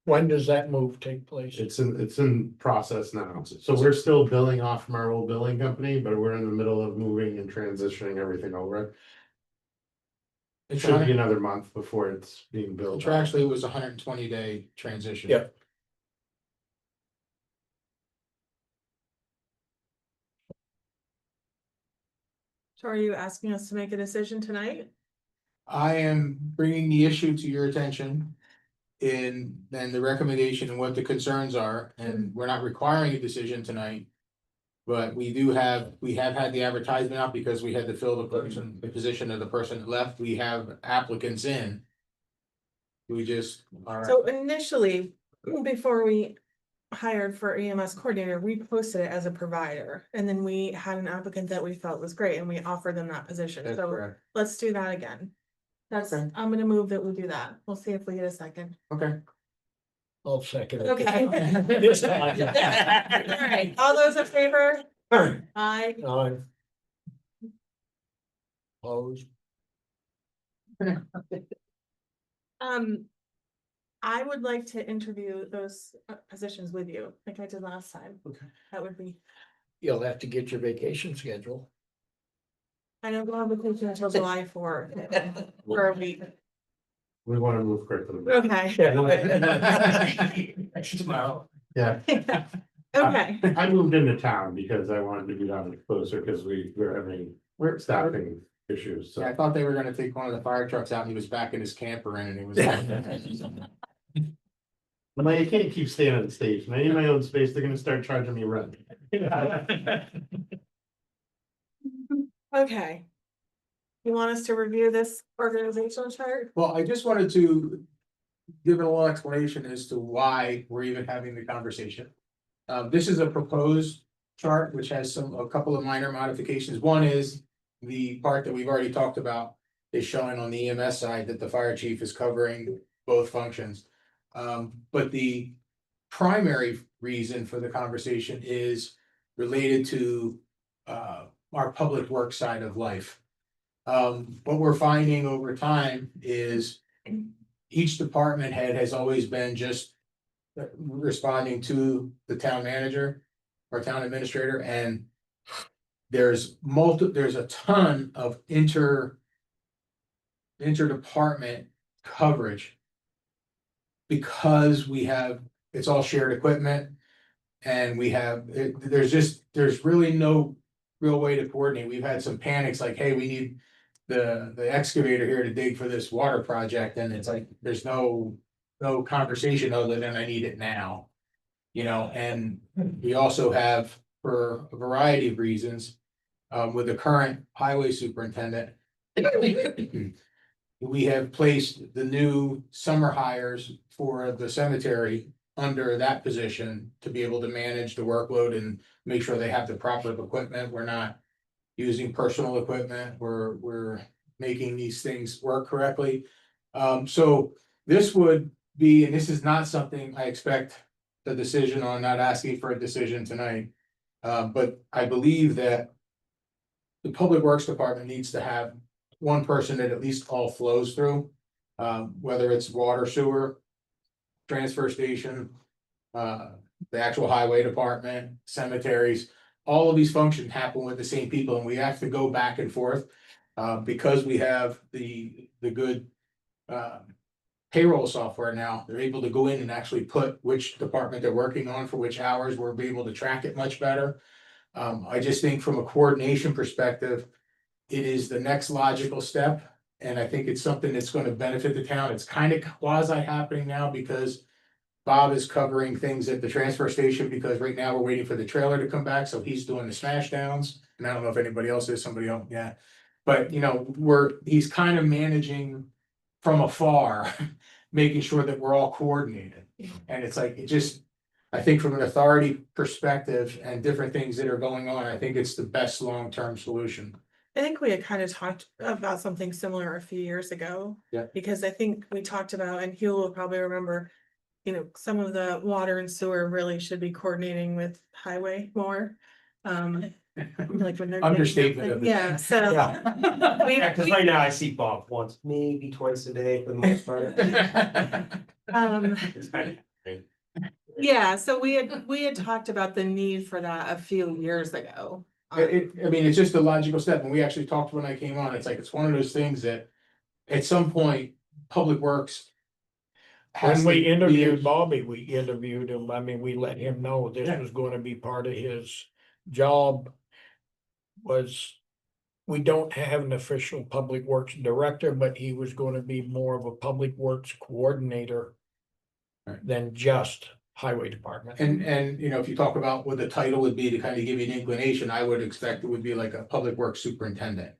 When does that move take place? It's in process now, so we're still billing off from our old billing company, but we're in the middle of moving and transitioning everything over. It it's should be another month before it's being billed. contractually, it was a 120-day transition. Yep. So are you asking us to make a decision tonight? I am bringing the issue to your attention. In then the recommendation and what the concerns are, and we're not requiring a decision tonight. But we have had the advertisement out because we had to fill the position of the person that left. We have applicants in. We just are, So initially, before we hired for EMS coordinator, we posted it as a provider. And then we had an applicant that we felt was great and we offered them that position. that's So correct. let's do that again. That's, Okay. I'm gonna move that we do that. We'll see if we get a second. Okay. I'll second it. Okay. This time. All right, all those in favor? Aye. Aye. Opposed? Um. I would like to interview those positions with you, like I did last time. Okay. That would be, You'll have to get your vacation schedule. I know we'll have vacation until July for a week. We wanna move quickly. Okay. Tomorrow. Yeah, Okay, I moved into town because I wanted to be down closer, because we're having We're staffing issues, Yeah, I so. thought they were gonna take one of the fire trucks out and he was backing his camper in and it was. No, you can't keep staying on stage, when I need my own space, they're gonna start charging me rent. okay. You want us to review this organizational chart? Well, I just wanted to give a little explanation as to why we're even having the conversation. This is a proposed chart which has a couple of minor modifications. One is the part that we've already talked about is showing on the EMS side that the fire chief is covering both functions. But the primary reason for the conversation is related to our public works side of life. What we're finding over time is each department head has always been just responding to the town manager or town administrator, and there's a ton of interdepartment coverage because it's all shared equipment. And there's really no real way to coordinate. We've had some panics like, hey, we need the excavator here to dig for this water project, and it's like, there's no conversation other than I need it now. You know, and we also have, for a variety of reasons, with the current highway superintendent, we have placed the new summer hires for the cemetery under that position to be able to manage the workload and make sure they have the proper equipment. We're not using personal equipment. We're making these things work correctly. So this would be, and this is not something I expect the decision on, not asking for a decision tonight. But I believe that the Public Works Department needs to have one person that at least all flows through. Whether it's water, sewer, transfer station, the actual highway department, cemeteries, all of these functions happen with the same people, and we have to go back and forth. Because we have the good payroll software now, they're able to go in and actually put which department they're working on for which hours. We're able to track it much better. I just think from a coordination perspective, it is the next logical step. And I think it's something that's gonna benefit the town. It's kind of quasi happening now because Bob is covering things at the transfer station, because right now we're waiting for the trailer to come back, so he's doing the smash downs. And I don't know if anybody else is, somebody else, yeah. But you know, he's kind of managing from afar, making sure that we're all coordinated. And it's like, I think from an authority perspective and different things that are going on, I think it's the best long-term solution. I think we had kind of talked about something similar a few years ago. Yeah. Because I think we talked about, and Hugh will probably remember, you know, some of the water and sewer really should be coordinating with highway more. Like when they're. Understatement of it. Yeah, so. Yeah, cause right now I see Bob once, maybe twice a day for the most part. It's kind of- Yeah, so we had talked about the need for that a few years ago. I mean, it's just a logical step, and we actually talked when I came on, it's like, it's one of those things that at some point, Public Works. has When we to be- interviewed Bobby, we interviewed him, I mean, we let him know this Yeah. was gonna be part of his job. We don't have an official public works director, but he was gonna be more of a public works coordinator. Right. Than just highway department. And, you know, if you talk about what the title would be to kind of give you an inclination, I would expect it would be like a Public Works Superintendent.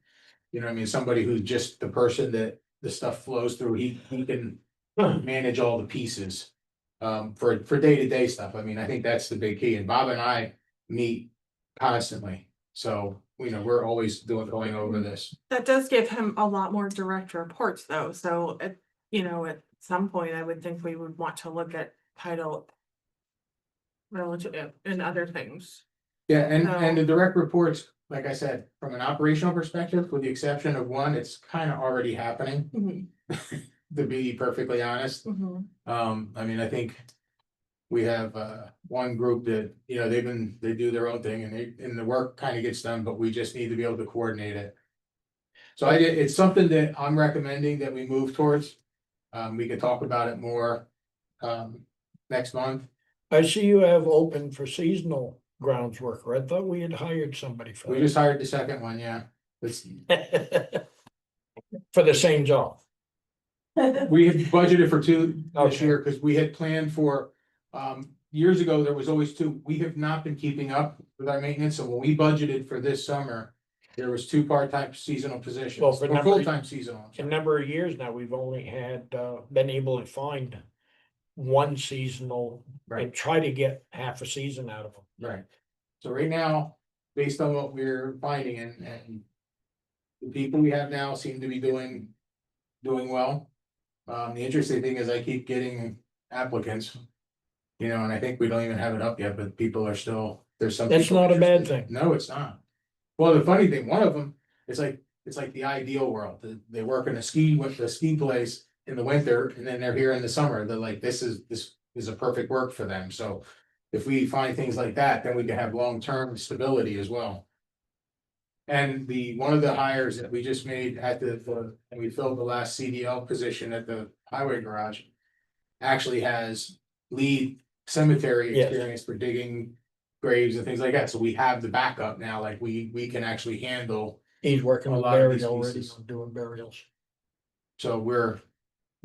You know what I mean? Somebody who's just the person that the stuff flows through, he can manage all the pieces. For day-to-day stuff, I mean, I think that's the big key, and Bob and I meet constantly, so, you know, we're always going over this. That does give him a lot more direct reports though, so at, you know, at some point, I would think we would want to look at title. Relative and other things. Yeah, and No. the direct reports, like I said, from an operational perspective, with the exception of one, it's kind of already happening. to be perfectly honest. Mhm. I mean, I think. We have one group that, you know, they do their own thing and the work kind of gets done, but we just need to be able to coordinate it. So it's something that I'm recommending that we move towards. We could talk about it more next month. I see you have open for seasonal grounds worker. I thought we had hired somebody for We just hired the second one, yeah. It's, that. For the same job. we had budgeted for 2 this Okay. year because we had planned for, years ago, there was always 2. We have not been keeping up with our maintenance, so when we budgeted for this summer, there was 2 part-time seasonal positions, Well, for or number- full-time seasonal. I'm A sorry. number of years now, we've only had been able to find one seasonal and Right. try to get half a season out of them. Right, so right now, based on what we're finding and. The people we have now seem to be doing well. The interesting thing is I keep getting applicants. You know, and I think we don't even have it up yet, but people are still, there's some. That's people not a bad interested. thing. No, it's not. Well, the funny thing, one of them, it's like the ideal world. They work in a ski place in the winter and then they're here in the summer. They're like, this is a perfect work for them. So if we find things like that, then we can have long-term stability as well. And one of the hires that we just made at and we filled the last CDL position at the highway garage. Actually has lead cemetery Yes. experience for digging graves and things like that, so we have the backup now, like we can actually handle. He's working A on lot of these burial already, pieces. doing burials. So we're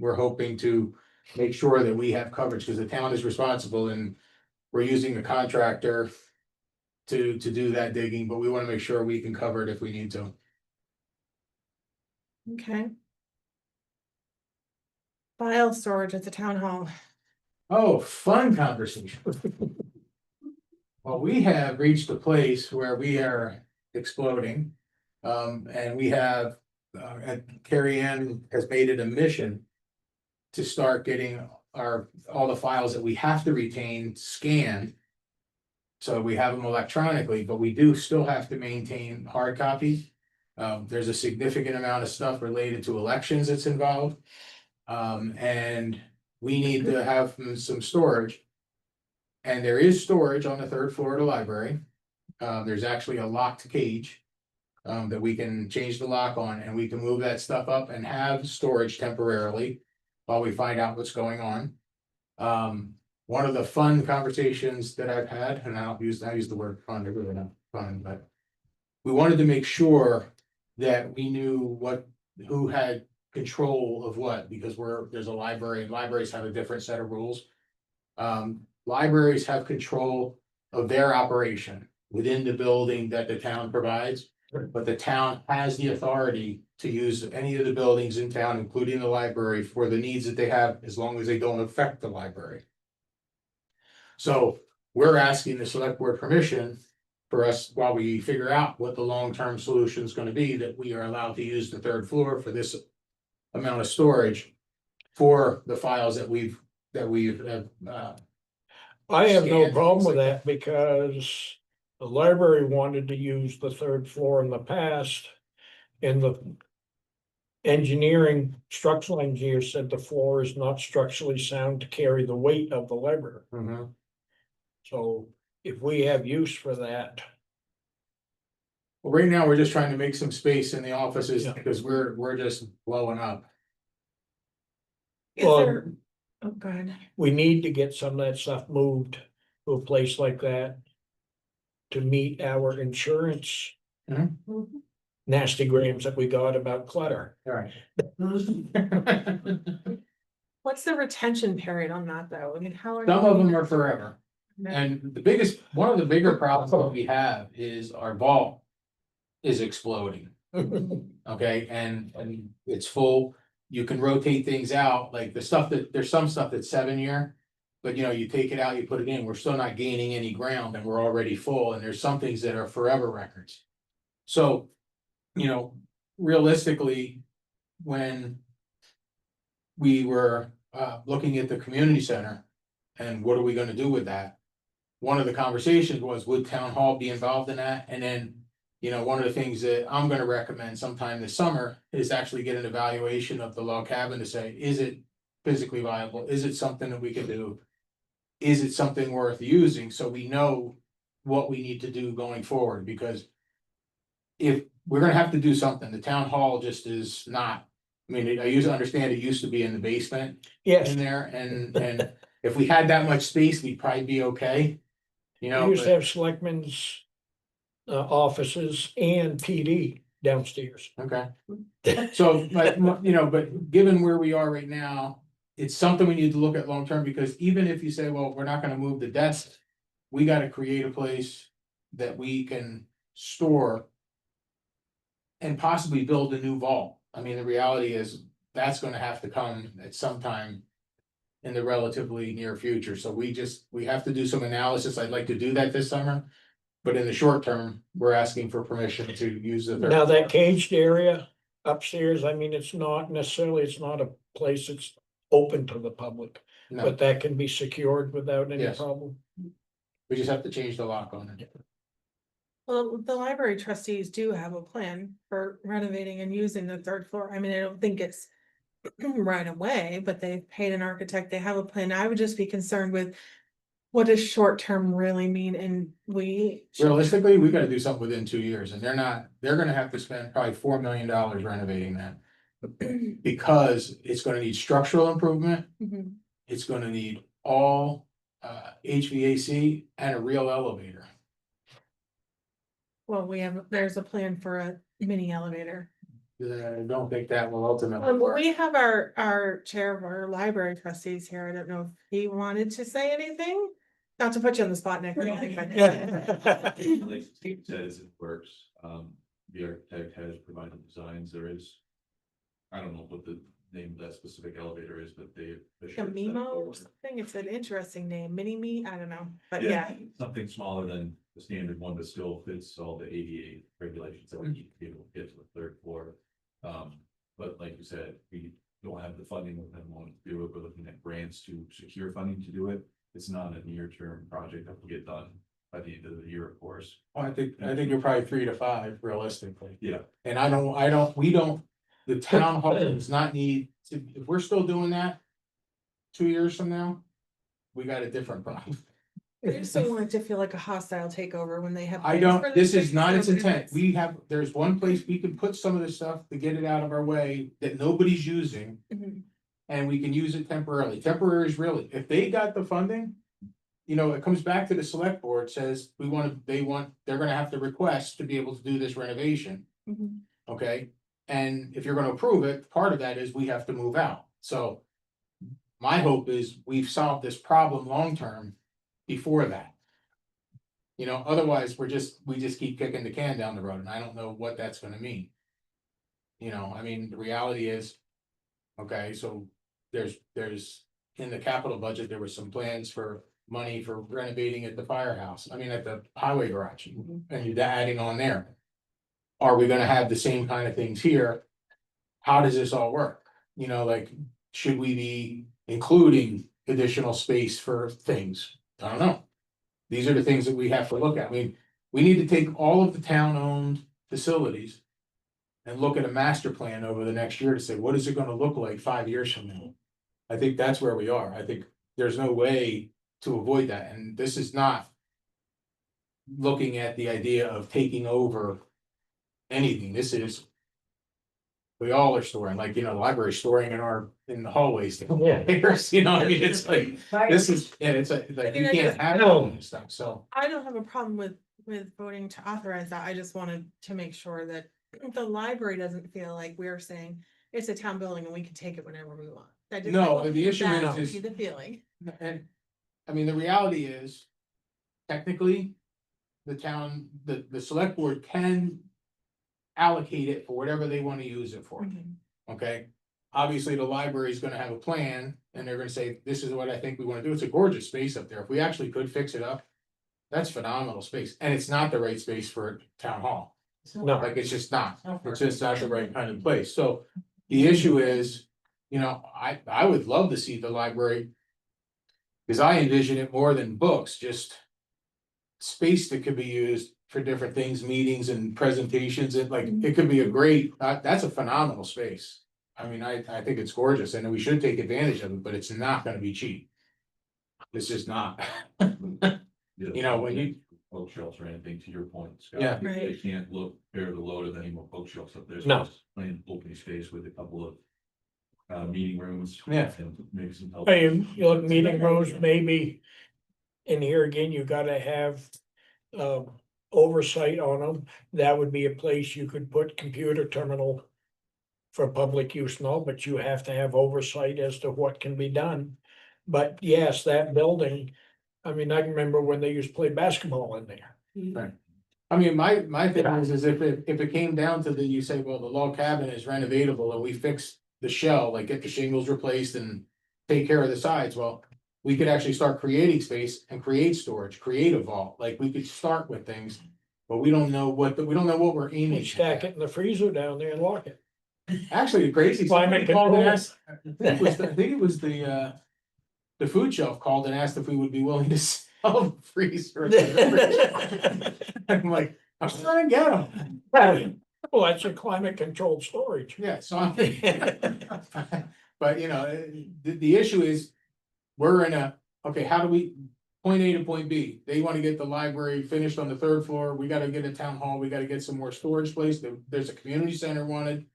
hoping to make sure that we have coverage, because the town is responsible and we're using a contractor. To do that digging, but we wanna make sure we can cover it if we need to. Okay. File storage at the town hall. Oh, fun conversation. Well, we have reached a place where we are exploding. And we have, Carrie Ann has made it a mission. To start getting all the files that we have to retain scanned. So we have them electronically, but we do still have to maintain hard copies. There's a significant amount of stuff related to elections that's involved. And we need to have some storage. And there is storage on the 3rd floor of the library. There's actually a locked cage. That we can change the lock on and we can move that stuff up and have storage temporarily. While we find out what's going on. One of the fun conversations that I've had, and I use the word fun, they're really not fun, but. We wanted to make sure that we knew who had control of what, because there's a library, and libraries have a different set of rules. Libraries have control of their operation within the building that the town provides. But the town has the authority to use any of the buildings in town, including the library, for the needs that they have, as long as they don't affect the library. So we're asking the select board permission for us, while we figure out what the long-term solution is gonna be, that we are allowed to use the 3rd floor for this amount of storage. For the files that we've I have no Scan, problem things with like that because the library wanted to use the 3rd floor in the past. And the structural engineer said the floor is not structurally sound to carry the weight of the library. So if we have use for that, Well, right now, we're just trying to make some space in the offices Yeah. because we're just blowing up. Is Well, there, oh, go ahead. we need to get some of that stuff moved to a place like that. To meet our insurance nasty grams that we got about clutter. All right. What's the retention period on that though? I mean, how are? Some of them are forever. And one of the bigger problems that we have is our vault is exploding. Okay, and it's full. You can rotate things out, like there's some stuff that's 7-year. But you take it out, you put it in, we're still not gaining any ground and we're already full, and there's some things that are forever records. So, realistically, when we were looking at the community center and what are we gonna do with that? One of the conversations was, would town hall be involved in that? And then, You know, one of the things that I'm gonna recommend sometime this summer is actually get an evaluation of the log cabin to say, is it physically viable? Is it something that we can do? Is it something worth using? So we know what we need to do going forward, because if we're gonna have to do something, the town hall just is not. I mean, I used to understand it used to be in the basement Yes, in there, and if we had that much space, we'd probably be okay. You we know, used to but- have selectmen's offices and PD downstairs. okay. So, but, you know, but given where we are right now, it's something we need to look at long term, because even if you say, well, we're not gonna move the desk. We gotta create a place that we can store. And possibly build a new vault. I mean, the reality is, that's gonna have to come at some time. In the relatively near future, so we have to do some analysis. I'd like to do that this summer. But in the short term, we're asking for permission to use the. third Now floor. that caged area upstairs, I mean, it's not necessarily, it's not a place that's open to the public. No, But that can be secured without any Yes. problem. we just have to change the lock on it. Well, the library trustees do have a plan for renovating and using the third floor. I mean, I don't think it's right away, but they've paid an architect, they have a plan. I would just be concerned with what does short term really mean, and we. Realistically, we gotta do something within 2 years, and they're gonna have to spend probably $4 million renovating that. Because it's gonna need structural improvement, Mhm. it's gonna need all HVAC and a real elevator. Well, there's a plan for a mini elevator. I don't think that will ultimately work. We have our chair of our library trustees here. I don't know if he wanted to say anything. Not to put you on the spot, Nick. or anything, but- Like Steve says, it works. The architect has provided designs. There is. I don't know what the name of that specific elevator is, but they. A Mimo or something. It's an interesting name. Mini me, I don't know, but yeah. Something smaller than the standard one, but still fits all the ADA regulations that we need to be able to get to the third floor. But like you said, we don't have the funding with them wanting to do it. We're looking at grants to secure funding to do it. It's not a near-term project that will get done by the end of the year, of course. I think you're probably 3 to 5 realistically. Yeah. And the town hall does not need to, if we're still doing that. 2 years from now. We got a different problem. I just don't want it to feel like a hostile takeover when they have. I plans for don't, the this is space, not its nobody intent. wants. There's one place we can put some of this stuff to get it out of our way that nobody's using. Mhm. And we can use it temporarily. Temporary is really, if they got the funding. You know, it comes back to the select board, says they're gonna have to request to be able to do this renovation. Mhm. Okay, and if you're gonna approve it, part of that is we have to move out, so. My hope is we've solved this problem long-term before that. You know, otherwise, we just keep kicking the can down the road, and I don't know what that's gonna mean. You know, I mean, the reality is. Okay, so there's, in the capital budget, there were some plans for money for renovating at the firehouse, I mean, at the highway garage, and you're adding on there. Are we gonna have the same kind of things here? How does this all work? You know, like, should we be including additional space for things? I don't know. These are the things that we have to look at. I mean, we need to take all of the town-owned facilities. And look at a master plan over the next year to say, what is it gonna look like 5 years from now? I think that's where we are. I think there's no way to avoid that, and this is not. Looking at the idea of taking over. Anything, this is. We all are storing, like, the library storing in the hallways. Yeah. You know, I mean, it's like, this is, and it's like, you can't have all this stuff, so. I don't have a problem with voting to authorize that. I just wanted to make sure that the library doesn't feel like we're saying it's a town building and we can take it whenever we want. I just No, want the issue that is- to be the feeling. And, I mean, the reality is, technically, the town, the select board can. Allocate it for whatever they wanna use it for, Mhm. okay? Obviously, the library is gonna have a plan, and they're gonna say, this is what I think we wanna do, it's a gorgeous space up there, if we actually could fix it up. That's phenomenal space, and it's not the right space for town hall, No, like, it's just not, it's just not the right kind of place, so. The issue is, I would love to see the library. Cause I envision it more than books, just. Space that could be used for different things, meetings and presentations, it like, it could be a great, that's a phenomenal space. I mean, I think it's gorgeous and we should take advantage of it, but it's not gonna be cheap. It's just not. You know, when you- Bookshelves or anything, to your point, Scott. Yeah. They Right. can't look, bear the load of any more bookshelves up there. So No. it's plain open space with a couple of. Meeting rooms. Yeah. And maybe some help. Hey, you look, meeting rooms, maybe. In here again, you gotta have, oversight on them. That would be a place you could put computer terminal. For public use, no, but you have to have oversight as to what can be done. But yes, that building, I mean, I can remember when they used to play basketball in there. I mean, my thing is if it came down to you say, well, the log cabin is renovatable and we fix the shell, like get the shingles replaced and take care of the sides, well, we could actually start creating space and create storage, create a vault, like we could start with things. But we don't know what we're aiming You stack at. it in the freezer down there and lock it. Actually, the crazy. Climate somebody called and control. asked- I think it was the food shelf called and asked if we would be willing to sell the freezer. I'm like, I'm trying to get them. Well, that's a climate controlled storage. Yeah, so I'm. But you know, the issue is, we're in okay, how do we, point A to point B, they wanna get the library finished on the third floor, we gotta get a town hall, we gotta get some more storage space, there's a community center wanted.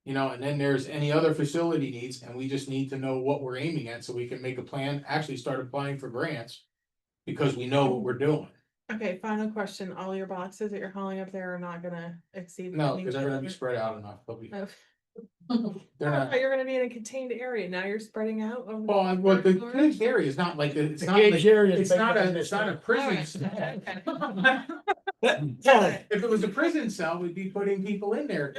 You know, and then there's any other facility needs, and we just need to know what we're aiming at, so we can make a plan, actually start applying for grants. Because we know what we're doing. Okay, final question. All your boxes that you're hauling up there are not gonna exceed. No, because they're gonna be spread out enough, they'll be, they're not. You're gonna be in a contained area. Now you're spreading out. over Well, and what the floor? cage area is not like, it's The not like, cage area is it's bigger not than a, this it's not a thing. prison. Alright, cell. If it was a prison cell, we'd be putting people in there.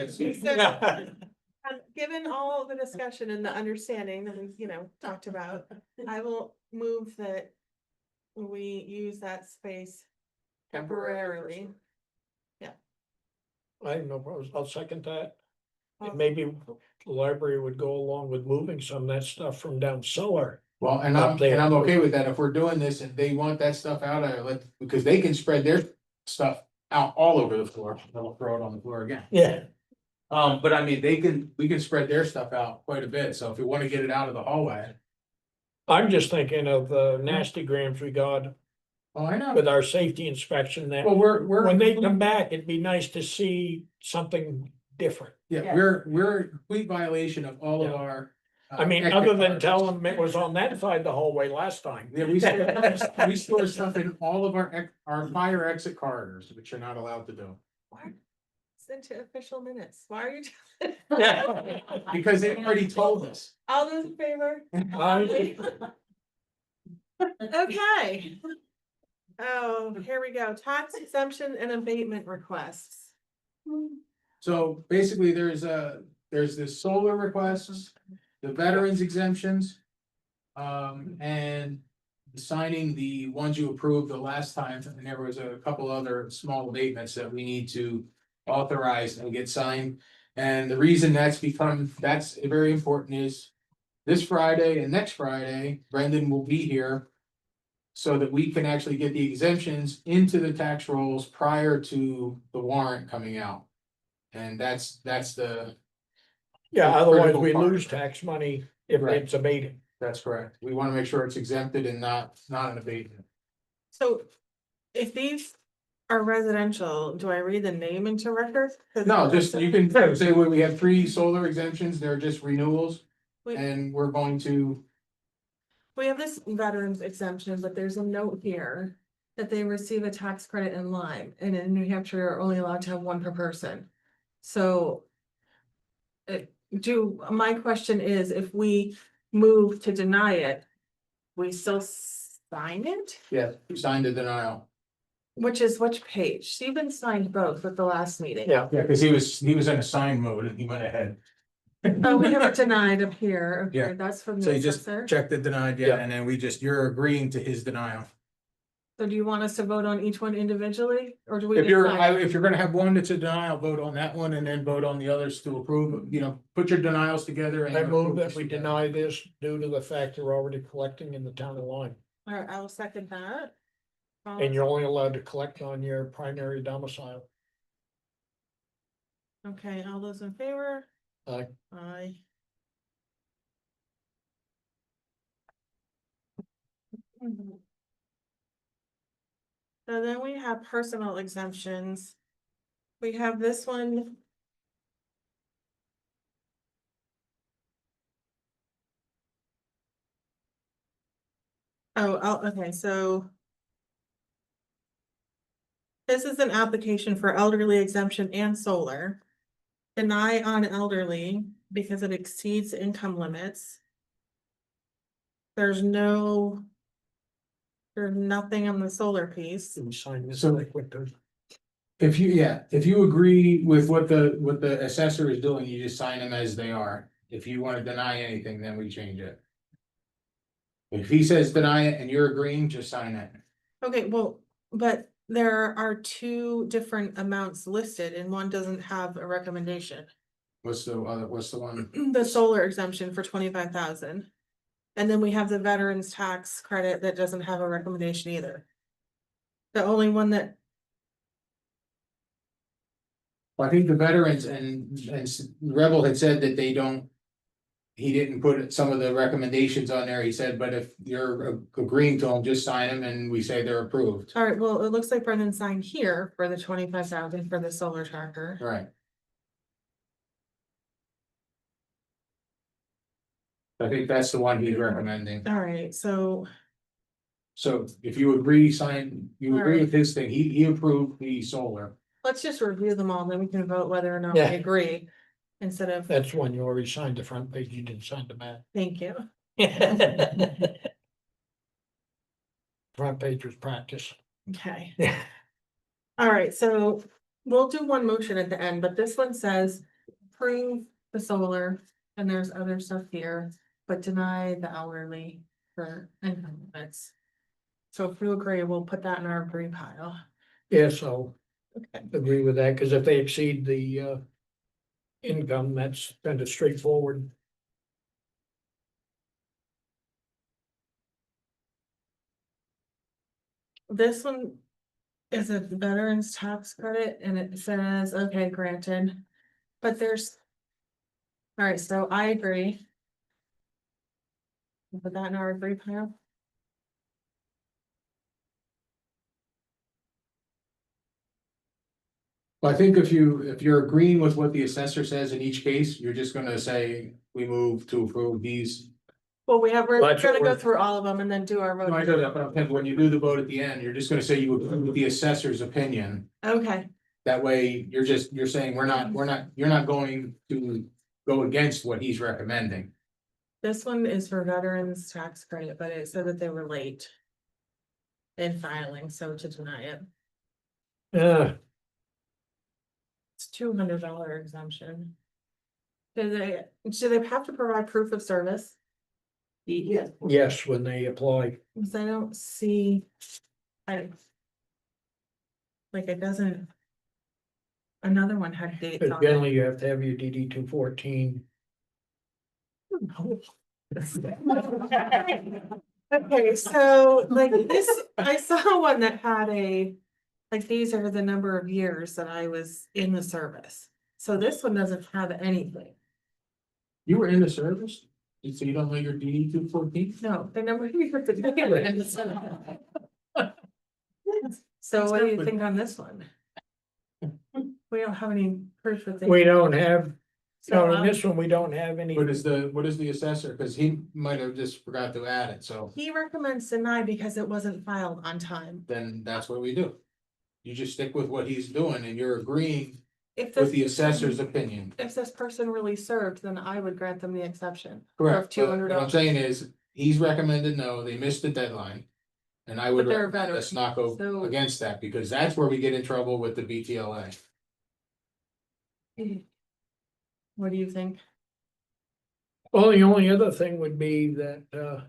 Given all the discussion and the understanding that we, talked about, I will move that we use that space temporarily. I have no problems. I'll second that. Um, And maybe the library would go along with moving some of that stuff from down cellar. Well, and Up there. I'm okay with that, if we're doing this and they want that stuff out, because they can spread their stuff out all over the floor, they'll throw it on the floor again. Yeah. But I mean, we can spread their stuff out quite a bit, so if we wanna get it out of the hallway. I'm just thinking of the nasty grams we got Oh, I know. with our safety inspection that Well, we're. when they come back, it'd be nice to see something different. Yeah, we're in complete violation of all of Yeah. our. I mean, exit other than corridors. telling them it was on that side of the hallway last time. Yeah, we store stuff in all of our fire exit corridors, which you're not allowed to do. Send to official minutes. Why are you? Because they've already told us. All those in favor? Okay. Oh, here we go. Tax exemption and abatement requests. So basically, there's the solar requests, the veterans exemptions. And signing the ones you approved the last time, and there was a couple other small abatements that we need to authorize and get signed. And the reason that's very important is this Friday and next Friday, Brendan will be here. So that we can actually get the exemptions into the tax rolls prior to the warrant coming out. And that's the, Yeah, otherwise Critical we part. lose tax money if Right. it's abated. that's correct. We wanna make sure it's exempted and not an abatement. So if these are residential, do I read the name into record? 'Cause No, just, you can say, well, we have 3 solar exemptions, they're just renewals. We- And we're going to, We have this veterans exemption, but there's a note here that they receive a tax credit in Lyme, and in New Hampshire, you're only allowed to have one per person. So. My question is, if we move to deny it, we still sign it? yeah, sign the denial. Which page? Stephen signed both at the last meeting. Yeah. Yeah, cause he was in a sign mode and he went ahead. Oh, we have it denied up here. Okay, Yeah. that's from So the you just assessor. check the denied, Yeah. and then you're agreeing to his denial. So do you want us to vote on each one individually, or do we? If just you're, sign it? if you're gonna have one that's a denial, vote on that one and then vote on the others to approve, put your denials together. And I move approve that this we together. deny this due to the fact they're already collecting in the town of Lyme. All right, I will second that. And you're only allowed to collect on your primary domicile. Okay, all those in favor? Aye. Aye. So then we have personal exemptions. We have this one. Okay, so. This is an application for elderly exemption and solar. Deny on elderly because it exceeds income limits. There's no. There's nothing on the solar piece. We sign this So- like with the. If you agree with what the assessor is doing, you just sign them as they are. If you wanna deny anything, then we change it. If he says deny it and you're agreeing, just sign it. Okay, well, but there are two different amounts listed and one doesn't have a recommendation. What's the one? The solar exemption for 25,000. And then we have the veterans tax credit that doesn't have a recommendation either. The only one that, I think the veterans and Rebel had said that they don't. He didn't put some of the recommendations on there, he said, but if you're agreeing to them, just sign them and we say they're approved. all right, well, it looks like Brendan signed here for the 25,000 for the solar tracker. Right. I think that's the one he's recommending. All right, so, So if you agree, you agree with his thing, he approved the solar. let's just review them all, then we can vote whether or not Yeah. we agree. Instead of, That's one you already signed the front page, you didn't sign the back. thank you. Front page was practice. Okay. All right, so we'll do one motion at the end, but this one says approve the solar and there's other stuff here, but deny the hourly for income limits. So if you agree, we'll put that in our agree pile. Yes, I'll Okay. agree with that, cause if they exceed the income, that's kind of straightforward. This one is a veterans tax credit and it says, okay, granted, but there's. All right, so I agree. We'll put that in our agree pile. I think if you're agreeing with what the assessor says in each case, you're just gonna say, we move to approve these. Well, we're That's what gonna go we're- through all of them and then do our No, I vote. know that, but I'm thinking when you do the vote at the end, you're just gonna say you agree with the assessor's opinion. Okay, That way, you're saying you're not going to go against what he's recommending. this one is for veterans tax credit, but it said that they were late. In filing, so to deny it, it's $200 exemption. Do they have to provide proof of service? Yes, when they apply. Cause I don't see. Like it doesn't. Another one had dates But on it. generally, you have to have your DD 214. Okay, so like this, I saw one that had like these are the number of years that I was in the service. So this one doesn't have anything. You were in the service? So you don't know your DD 214? No, the number of years that they were in the service. So what do you think on this one? We don't have any proof that they. We don't have, So, no, in this one, we don't have any. What is the assessor? Cause he might have just forgot to add it, so He recommends deny because it wasn't filed on time. then that's what we do. You just stick with what he's doing and you're agreeing If with the this, assessor's opinion. if this person really served, then I would grant them the exception. Correct, Of but what I'm $200. saying is, he's recommended no, they missed the deadline. And I would, But they're recommend let's not veterans, go so- against that, because that's where we get in trouble with the BTLA. What do you think? Well, the only other thing would be that,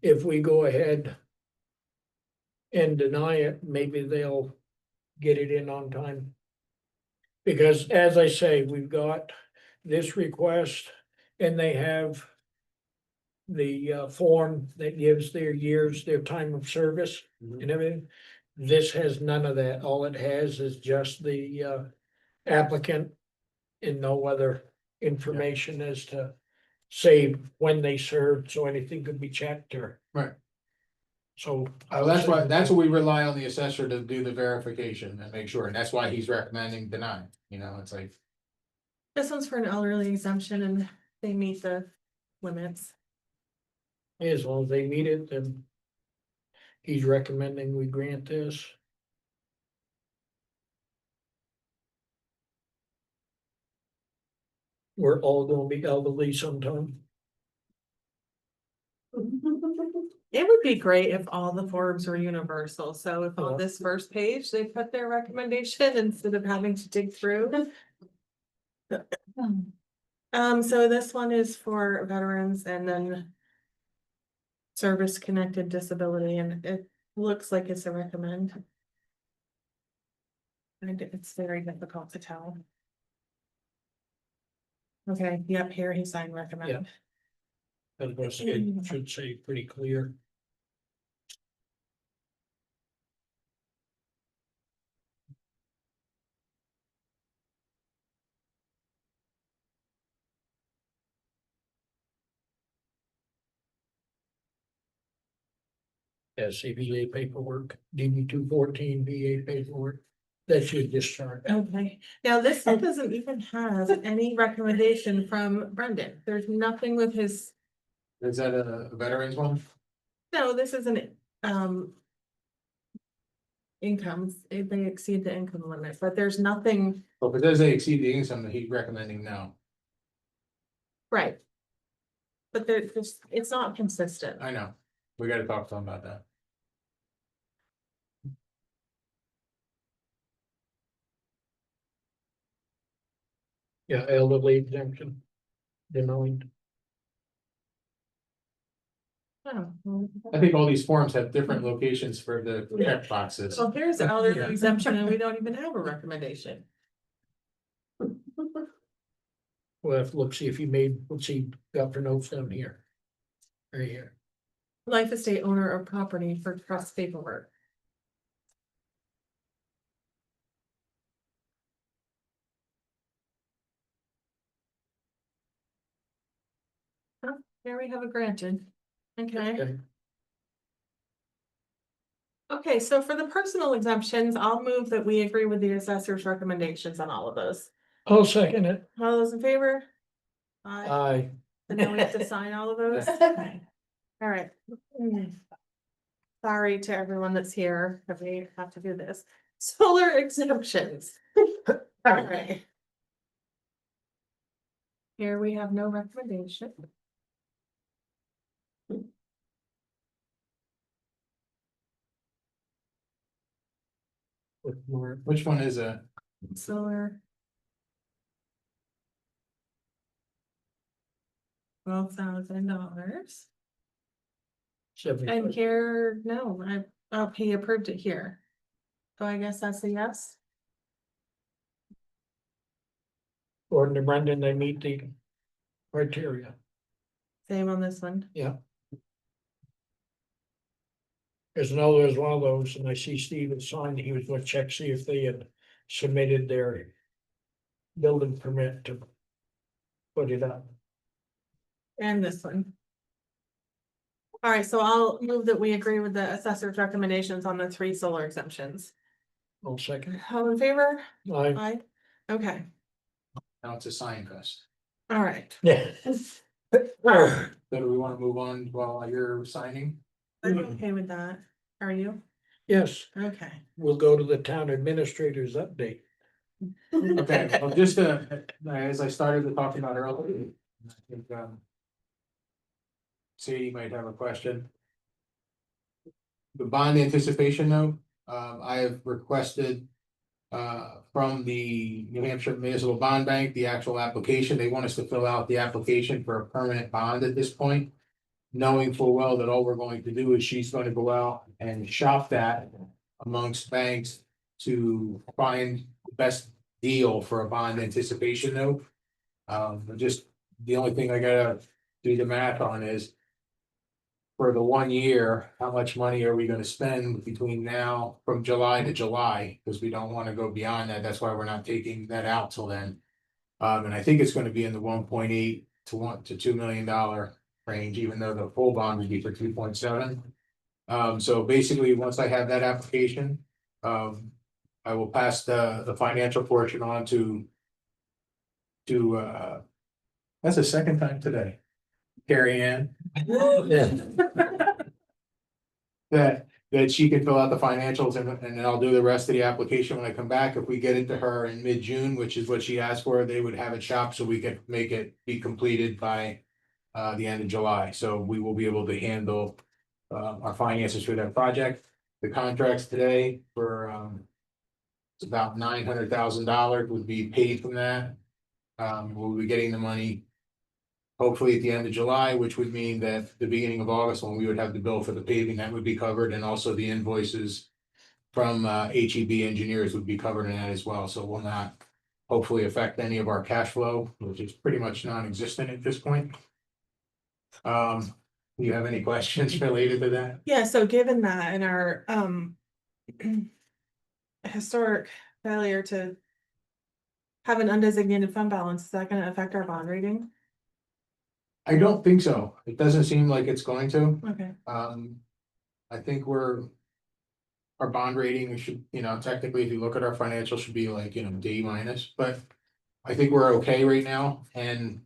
if we go ahead and deny it, maybe they'll get it in on time. Because as I say, we've got this request and they have the, form that gives their years, their time of service and everything. This has none of that. All it has is just the applicant and no other information as to say when they served, so anything could be checked or. Right. So. Well, that's what we rely on the assessor to do the verification and make sure, and that's why he's recommending deny, you know, it's like. This one's for an elderly exemption and they meet the limits. As long as they meet it, then. He's recommending we grant this. We're all gonna be elderly sometime. It would be great if all the forms were universal, so if on Yeah. this first page, they put their recommendation instead of having to dig through. So this one is for veterans and then. Service connected disability, and it looks like it's a recommend. And it's very difficult to tell. Okay, yep, here he signed recommend. I was gonna say, it should say pretty clear. SCBA paperwork, DB 214 VA paperwork, that should just start. Okay, now this one doesn't even have any recommendation from Brendan. There's nothing with his, Is that a veterans one? no, this isn't, incomes, if they exceed the income limit, but there's nothing, Well, if it does exceed the income, he's recommending no. right. But there's, it's not consistent. I know, we gotta talk to him about that. Yeah, elderly exemption. Denied. Oh, I think all these forms have different locations for the check boxes. well, here's the elderly exemption and we don't even have a recommendation. Well, if, look, see if he made, let's see, got for notes down here. Right here. Life estate owner of property for trust paperwork. Huh, here we have a granted. Okay, Okay. okay, so for the personal exemptions, I'll move that we agree with the assessor's recommendations on all of those. I'll second it. All those in favor? Aye. Aye. And then we have to sign all of those? All right. Sorry to everyone that's here, that we have to do this. Solar exemptions. All right. Here we have no recommendation. With more, Which one is a, Solar. $12,000. 75. And here, no, oh, he approved it here. So I guess that's a yes. According to Brendan, they meet the criteria. Same on this one. There's there's one of those, and I see Steve had signed, he was gonna check, see if they had submitted their building permit to put it up. And this one. All right, so I'll move that we agree with the assessor's recommendations on the 3 solar exemptions. I'll second. All in favor? Aye. Aye. Okay, now it's a sign fest. all right. Yeah. So do we wanna move on while you're signing? I'm okay with that. Are you? Yes, Okay. we'll go to the town administrator's update. Okay, well, just as I started talking about earlier, I think, see, you might have a question. The bond anticipation note, I have requested. From the New Hampshire Municipal Bond Bank, the actual application, they want us to fill out the application for a permanent bond at this point. Knowing full well that all we're going to do is she's going to go out and shop that amongst banks to find the best deal for a bond anticipation note. Just the only thing I gotta do the math on is. for the 1 year, how much money are we gonna spend between now, from July to July? Because we don't wanna go beyond that, that's why we're not taking that out till then. And I think it's gonna be in the 1.8 to $2 million range, even though the full bond would be for 2.7. So basically, once I have that application, I will pass the financial portion on to. That's the second time today. Carrie Ann. That she can fill out the financials and then I'll do the rest of the application when I come back. If we get it to her in mid-June, which is what she asked for, they would have it shopped so we could make it be completed by. The end of July, so we will be able to handle our finances for that project. The contracts today for it's about $900,000 would be paid from that. We'll be getting the money. Hopefully at the end of July, which would mean that the beginning of August, when we would have the bill for the paving, that would be covered, and also the invoices. From HEB engineers would be covered in that as well, so it will not hopefully affect any of our cash flow, which is pretty much non-existent at this point. Do you have any questions related to that? Yeah, so given that and our historic failure to have an undesignated fund balance, is that gonna affect our bond rating? I don't think so. It doesn't seem like it's going to. Okay, I think our bond rating should, technically, if you look at our financials, should be like, D minus, but I think we're okay right now, and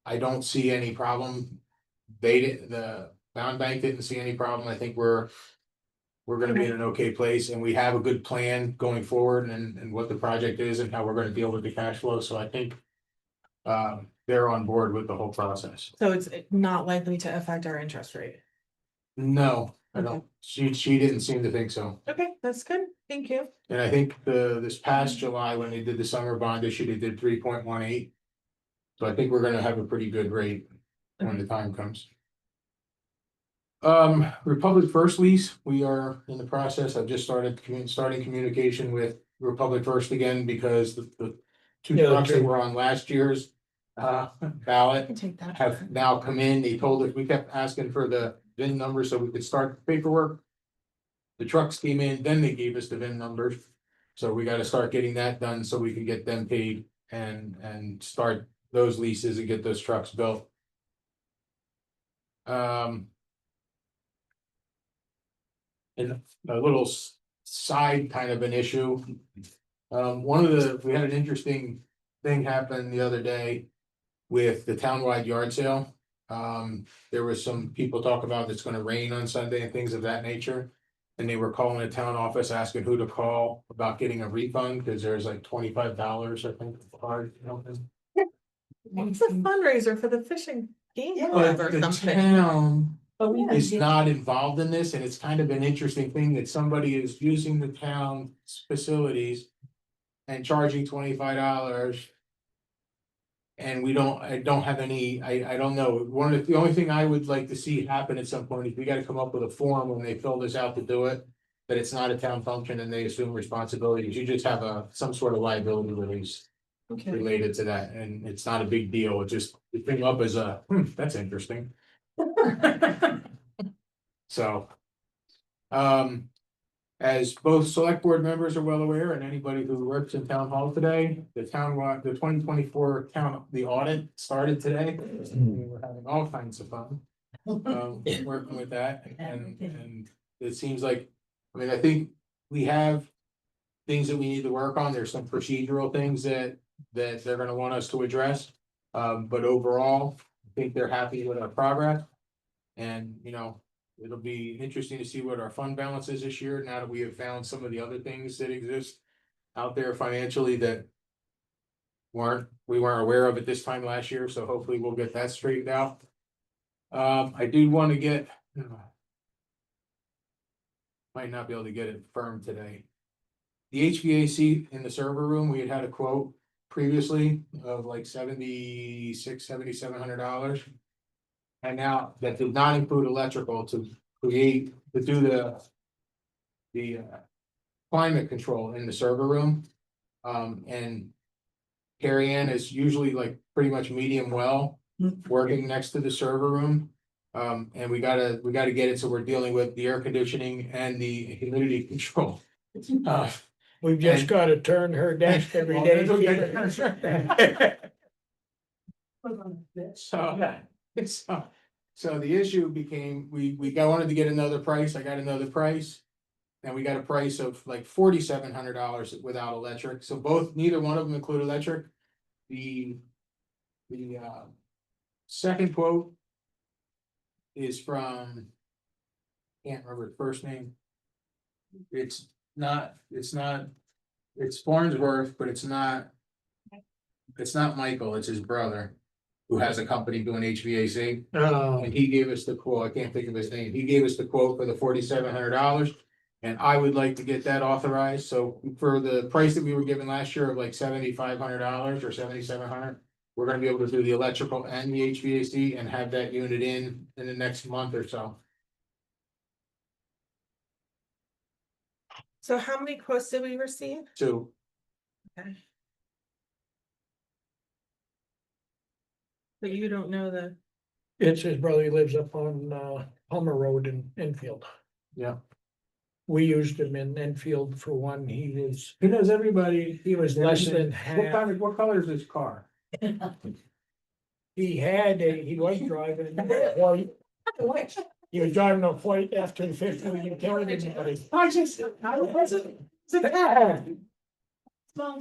I don't see any problem. The Bound Bank didn't see any problem. I think we're gonna be in an okay place, and we have a good plan going forward and what the project is and how we're gonna deal with the cash flow, so I think they're on board with the whole process. so it's not likely to affect our interest rate. No, I don't. She didn't seem to think so. Okay, that's good, thank you. And I think this past July, when they did the summer bond issue, they did 3.18. So I think we're gonna have a pretty good rate when the time comes. Republic First lease, we are in the process. I've just starting communication with Republic First again because the two Yeah, trucks that okay. were on last year's I ballot can take that. have now come in. They told us, we kept asking for the VIN number so we could start the paperwork. The trucks came in, then they gave us the VIN numbers. So we gotta start getting that done so we can get them paid and start those leases and get those trucks built. And a little side kind of an issue. We had an interesting thing happen the other day with the townwide yard sale. There was some people talk about it's gonna rain on Sunday and things of that nature. And they were calling the town office asking who to call about getting a refund, because there's like $25, I think. It's a fundraiser for the fishing game But club or the something. town But we is did- not involved in this, and it's kind of an interesting thing that somebody is using the town's facilities. And charging $25. And I don't have any, I don't know, the only thing I would like to see happen at some point is we gotta come up with a form when they fill this out to do it. That it's not a town function and they assume responsibilities, you just have some sort of liability release Okay, related to that, and it's not a big deal, it just, the thing up as that's interesting. So. As both select board members are well aware, and anybody who works in town hall today, the 2024 the audit started today. We were having all kinds of fun. Working with that, and it seems like, I think we have. Things that we need to work on, there's some procedural things that they're gonna want us to address. But overall, I think they're happy with our progress. And, it'll be interesting to see what our fund balance is this year, now that we have found some of the other things that exist out there financially that we weren't aware of at this time last year, so hopefully we'll get that straightened out. I do want to get, might not be able to get it firm today. The HVAC in the server room, we had a quote previously of like $7,700. And now that did not include electrical to do the climate control in the server room. And Carrie Ann is usually like pretty much medium well, working next to the server room. And we gotta get it, so we're dealing with the air conditioning and the humidity control. We've just And- gotta turn her desk every Well, day. that's okay. So the issue became, wanted to get another price, I got another price. And we got a price of like $4,700 without electric, so neither one of them include electric. The second quote is from, can't remember the first name. It's Farnsworth, but it's not Michael, it's his brother, who has a company doing HVAC. And he gave us the quote, I can't think of his name, he gave us the quote for the $4,700. And I would like to get that authorized, so for the price that we were given last year of like $7,500 or $7,700. We're gonna be able to do the electrical and the HVAC and have that unit in the next month or so. So how many quotes did we receive? So But you don't know the, It's his brother, he lives up on Palmer Road in Enfield. yeah, We used him in Enfield for one, he knows everybody. he was less than What color is his car? he was driving. He was driving a white F-250 when he killed anybody. Small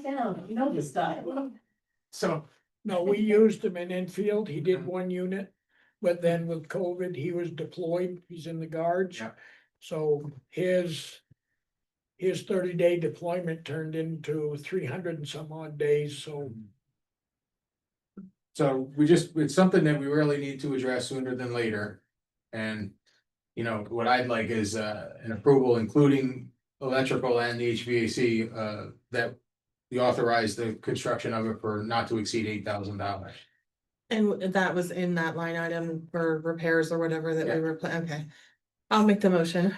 town, you know the style. So, No, we used him in Enfield, he did one unit, but then with COVID, he was deployed, he's in the guards. Yeah. So his 30-day deployment turned into 300 and some odd days, so. it's something that we really need to address sooner than later. And, what I'd like is, an approval including electrical and the HVAC, that we authorize the construction of it for not to exceed $8,000. and that was in that line item for repairs or whatever that Yeah. we were, okay. I'll make the motion.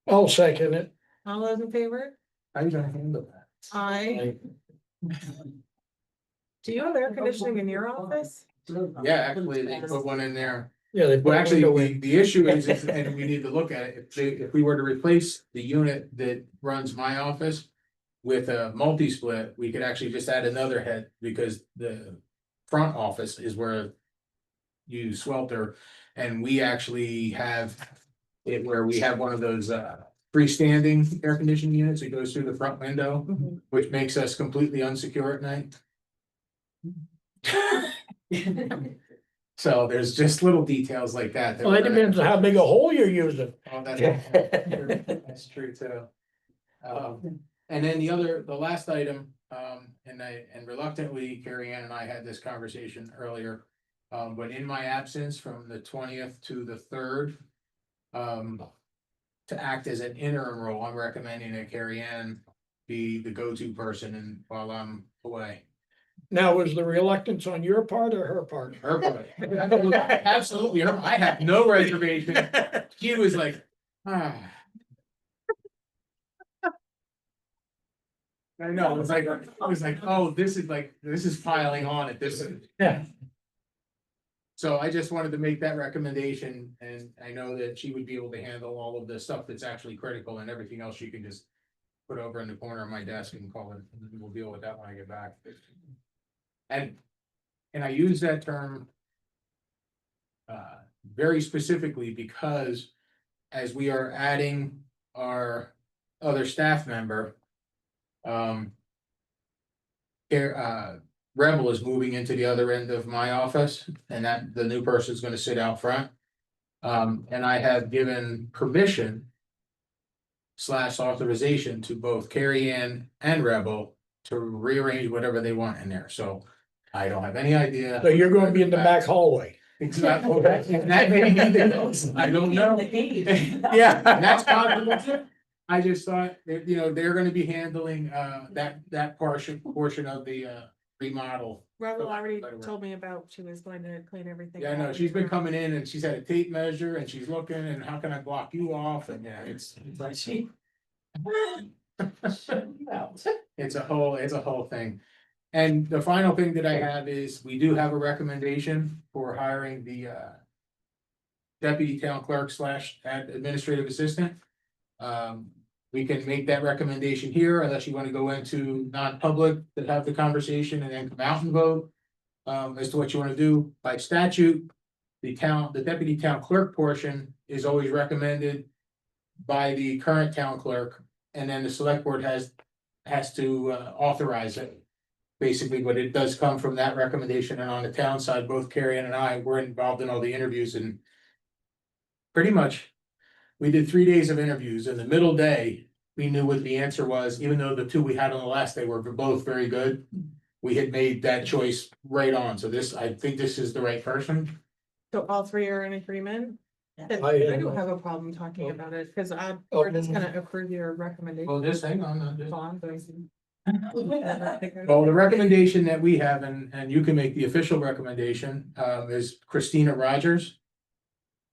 I'll second it. All those in favor? How are you gonna handle that? Do you have air conditioning in your office? Yeah, actually, they put one in there. Yeah, they. Well, actually, the issue is, and we need to look at it, if we were to replace the unit that runs my office. With a multi-split, we could actually just add another head, because the front office is where. You swelter, and we actually have it where we have one of those freestanding air conditioning units that goes through the front window, which makes us completely unsecure at night. So there's just little details like that. Well, it depends on how big a hole you're using. Oh, that's true too. And then the last item, and reluctantly, Carrie Ann and I had this conversation earlier. But in my absence from the 20th to the 3rd. To act as an interim role, I'm recommending that Carrie Ann be the go-to person and while I'm away. Now, was the reluctance on your part or her part? Her part. Absolutely, I have no reservation. She was like, ah. I know, I was like, oh, this is piling on at this. Yeah. So I just wanted to make that recommendation, and I know that she would be able to handle all of the stuff that's actually critical, and everything else she can just. Put over in the corner of my desk and call it, and we'll deal with that when I get back. And I use that term. Very specifically because as we are adding our other staff member. Rebel is moving into the other end of my office, and that the new person is gonna sit out front. And I have given permission. / authorization to both Carrie Ann and Rebel to rearrange whatever they want in there, so. I don't have any idea. So you're gonna be in the back hallway. Exactly, that may be the, I don't know. Yeah, that's possible too. I just thought that, they're gonna be handling, that portion of the, remodel. Rebel already told me about, she was going to clean everything. Yeah, I know, out. she's been coming in and she's had a tape measure and she's looking and how can I block you off, and yeah, it's like she. It's a whole thing. And the final thing that I have is, we do have a recommendation for hiring the deputy town clerk slash administrative assistant. We can make that recommendation here unless you want to go into non-public to have the conversation and then come out and vote. As to what you want to do by statute, the deputy town clerk portion is always recommended by the current town clerk, and then the select board has to authorize it. Basically, but it does come from that recommendation, and on the town side, both Carrie Ann and I were involved in all the interviews, and pretty much, we did 3 days of interviews. In the middle day, we knew what the answer was, even though the two we had on the last day were both very good. We had made that choice right on, so I think this is the right person. So all three are in agreement? And I I am. don't have a problem talking Oh. about it, because Oh. we're just gonna approve your recommendation. Well, just hang on, So I'm going to- Well, the recommendation that we have, and you can make the official recommendation, is Christina Rogers.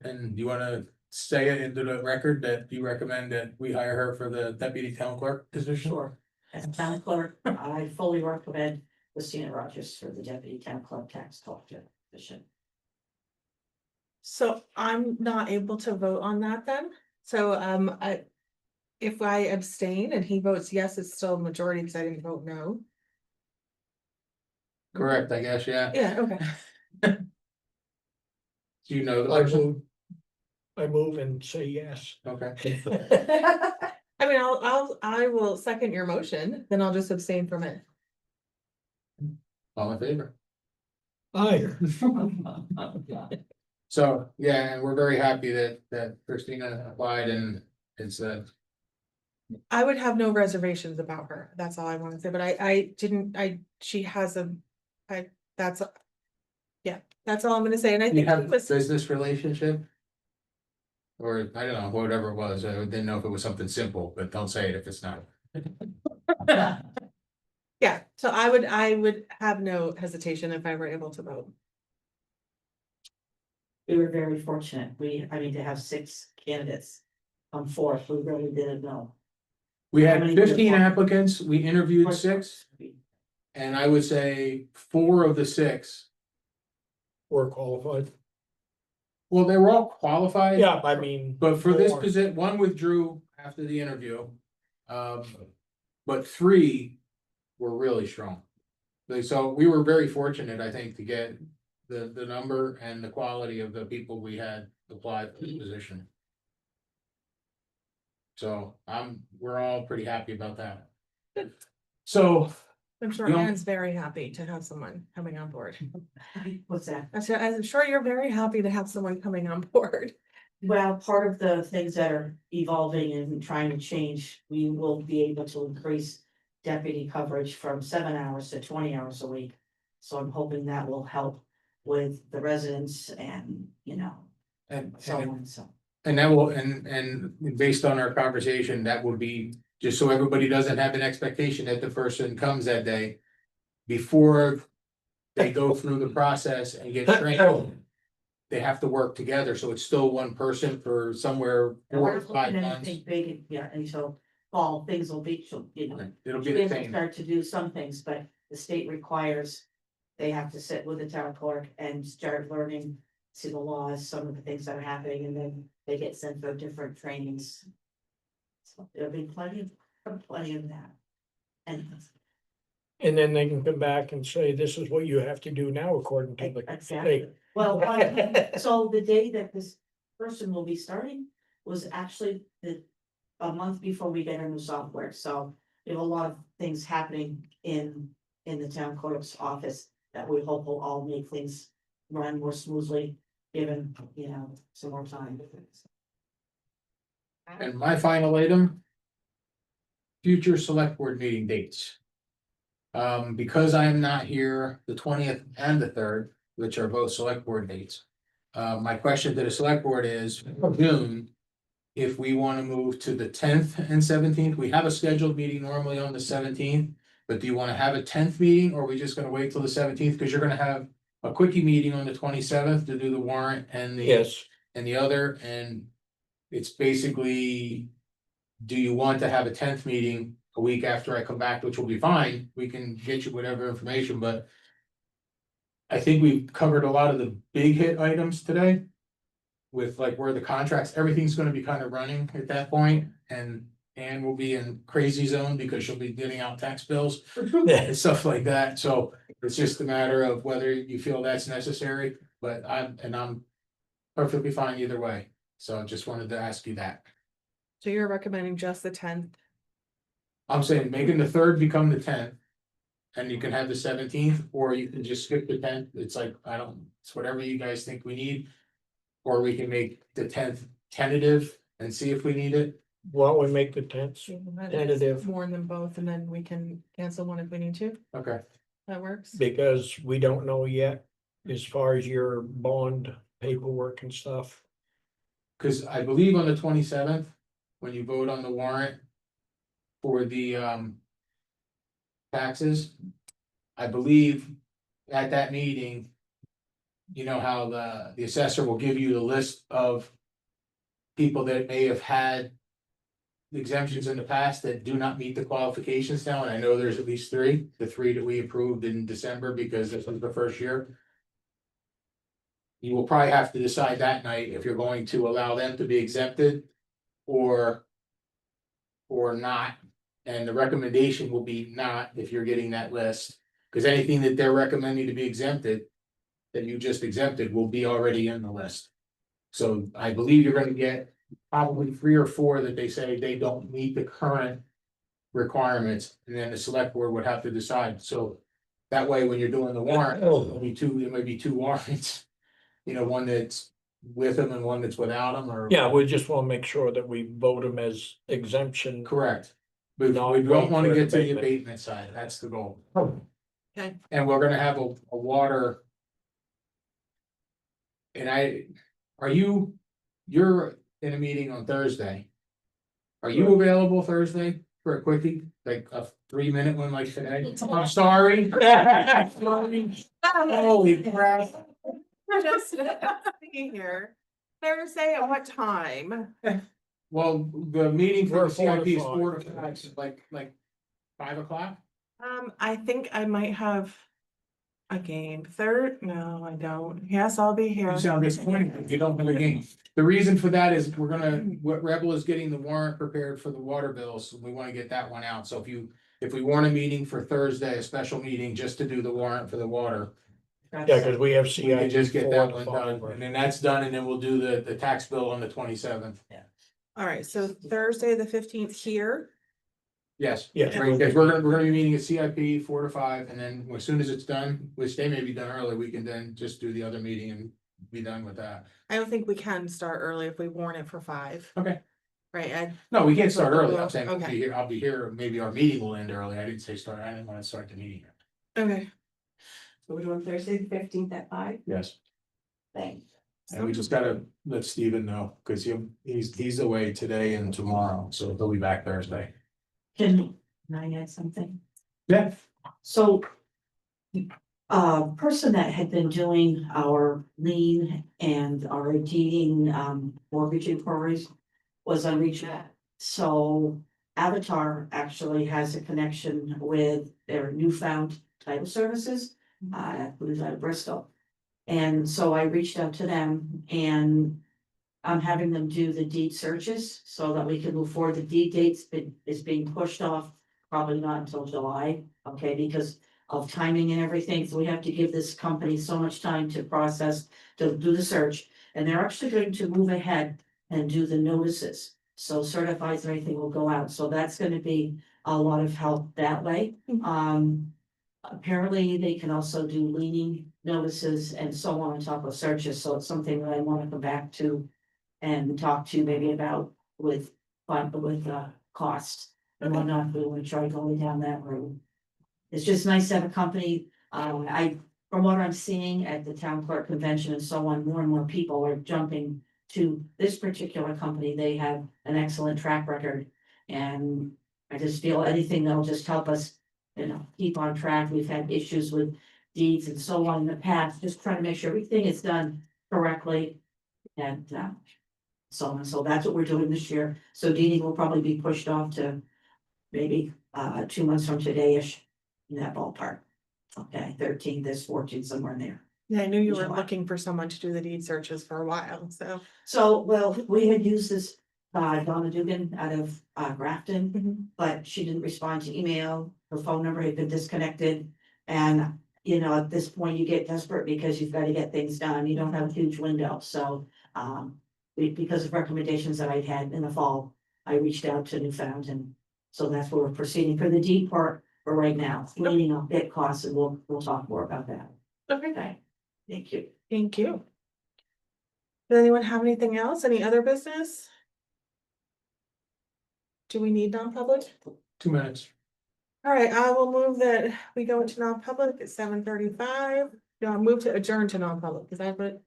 And you wanna say it into the record that you recommend that we hire her for the deputy town clerk position? Sure. As town clerk, I fully recommend Christina Rogers for the deputy town clerk tax collector position. So I'm not able to vote on that then, so if I abstain and he votes yes, it's still a majority because I didn't vote no. Correct, I guess, yeah. Yeah, okay. Do you know the I person? move. I move and say yes. Okay, I mean, I will second your motion, then I'll just abstain from it. all in favor? Aye. So, yeah, and we're very happy that Christina applied and it's I would have no reservations about her, that's all I want to say, but she has that's all I'm gonna say, and I you think have it a was, business relationship? Or, I don't know, whatever it was, I didn't know if it was something simple, but don't say it if it's not. yeah, so I would have no hesitation if I were able to vote. We were very fortunate. To have 6 candidates come forth, we really didn't know. We How had many did 15 apply? applicants, we interviewed 6, and I would say 4 of the 6. We're qualified. Well, they were all qualified. Yeah, I mean. But for this 4. position, 1 withdrew after the interview. But 3 were really strong. So we were very fortunate, I think, to get the number and the quality of the people we had applied for the position. So we're all pretty happy about that. So, I'm sure You don't- Ann's very happy to have someone coming on board. What's that? I'm sure you're very happy to have someone coming on board. Well, part of the things that are evolving and trying to change, we will be able to increase deputy coverage from 7 hours to 20 hours a week. So I'm hoping that will help with the residents and, and so on, so. And that will, and based on our conversation, that would be, just so everybody doesn't have an expectation that the person comes that day. Before they go through the process and get trained, they have to work together, so it's still one person for somewhere And 4 we're or looking 5 at months. anything big, until fall, things will be, It'll be we the have to same, start to do some things, but the state requires. They have to sit with the town clerk and start learning, see the laws, some of the things that are happening, and then they get sent for different trainings. So there'll be plenty of that. And then they can come back and say, this is what you have to do now according to the Exactly. state. Well, so the day that this person will be starting was actually a month before we get our new software, so. We have a lot of things happening in the town clerk's office that we hope will all make things run more smoothly, given, some more time. and my final item. Future select board meeting dates. Because I am not here the 20th and the 3rd, which are both select board dates. My question to the select board is, June. If we want to move to the 10th and 17th, we have a scheduled meeting normally on the 17th. But do you want to have a 10th meeting, or are we just gonna wait till the 17th? Because you're gonna have a quickie meeting on the 27th to do the warrant and the. Yes, And the other, and it's basically. Do you want to have a 10th meeting a week after I come back, which will be fine, we can get you whatever information, but. I think we've covered a lot of the big hit items today. with like where the contracts, everything's gonna be kind of running at that point, and Ann will be in crazy zone because she'll be getting out tax bills and stuff like that, so it's just a matter of whether you feel that's necessary, but I'm perfectly fine either way, so I just wanted to ask you that. So you're recommending just the 10th? I'm saying making the third become the 10th. And you can have the 17th, or you can just skip the 10th, it's like, it's whatever you guys think we need. Or we can make the 10th tentative and see if we need it, Why don't we make the 10th tentative? Warn them both and then we can cancel one if we need to. okay, That works. Because we don't know yet as far as your bond paperwork and stuff. cause I believe on the 27th, when you vote on the warrant. For the taxes. I believe at that meeting. You know how the assessor will give you the list of. People that may have had. Exemptions in the past that do not meet the qualifications now, and I know there's at least three, the three that we approved in December because this was the first year. You will probably have to decide that night if you're going to allow them to be exempted. Or not, and the recommendation will be not if you're getting that list. Cause anything that they're recommending to be exempted. That you just exempted will be already in the list. So I believe you're gonna get probably 3 or 4 that they say they don't meet the current. Requirements, and then the select board would have to decide, so. That way, when you're doing the warrant, there may be two warrants. You know, one that's with them and one that's without them, or. Yeah, we just wanna make sure that we vote them as exemption. Correct. But No, we don't wait wanna for get to the abatement. abatement side, that's the goal. Okay. And we're gonna have a water. And you're in a meeting on Thursday. Are you available Thursday for a quickie, like a 3-minute one like today? I'm sorry. Holy crap. Just thinking here. Thursday at what time? Well, the meeting for We're the CIP is 4 4 to to 5. 5, like 5 o'clock? I think I might have. A game, no, I don't, yes, I'll be here. You sound disappointed if you don't have a game. The reason for that is what Rebel is getting the warrant prepared for the water bills, we wanna get that one out, so if we want a meeting for Thursday, a special meeting just to do the warrant for the water. Yeah, cause we have We can CIP just get 4 that to one 5. done, and then that's done, and then we'll do the tax bill on the 27th. Alright, so Thursday, the 15th here, Yes. Yes. Right, because we're gonna be meeting at CIP 4 to 5, and then as soon as it's done, which they may be done early, we can then just do the other meeting and be done with that. I don't think we can start early if we warn it for 5. Okay. Right, Ed? No, we can't start early, I'm saying Okay. I'll be here, maybe our meeting will end early, I didn't say start, I didn't wanna start the meeting. Okay. So we're doing Thursday the 15th at 5, Yes, thanks. and we just gotta let Steven know, cause he's away today and tomorrow, so he'll be back Thursday. Can I add something? Yeah. So. Person that had been doing our lien and our deeding, mortgage inquiries. Was unreached. So Avatar actually has a connection with their newfound title services, I believe out of Bristol. And so I reached out to them and. I'm having them do the deed searches so that we can move forward. The deed date's is being pushed off, probably not until July, okay, because of timing and everything. So we have to give this company so much time to process, to do the search. And they're actually going to move ahead and do the notices. So certifies and everything will go out. So that's gonna be a lot of help that way. Apparently they can also do leaning notices and so on top of searches. So it's something that I wanna come back to. And talk to maybe about with costs and whatnot, we wanna try going down that road. It's just nice to have a company, from what I'm seeing at the town clerk convention and so on, more and more people are jumping to this particular company, they have an excellent track record. And I just feel anything that'll just help us, keep on track, we've had issues with deeds and so on in the past, just trying to make sure everything is done correctly. And, so that's what we're doing this year. So deeding will probably be pushed off to maybe 2 months from today-ish, in that ballpark. Okay, 13, this 14, somewhere in there. Yeah, I knew you were July. looking for someone to do the deed searches for a while, so. So, well, we had used this, Donna Dugan out of, Grafton. Mhm. But she didn't respond to email, her phone number had been disconnected. And, you know, at this point, you get desperate because you've got to get things done, you don't have a huge window, so. Because of recommendations that I'd had in the fall, I reached out to Newfoundland. So that's where we're proceeding for the deed part for right now, cleaning up bit costs, and we'll talk more about that. Okay, Okay, thank you. thank you. Does anyone have anything else? Any other business? Do we need non-public? 2 minutes. All right, I will move that we go into non-public at 7:35. No, I'll move to adjourn to non-public. Is that what?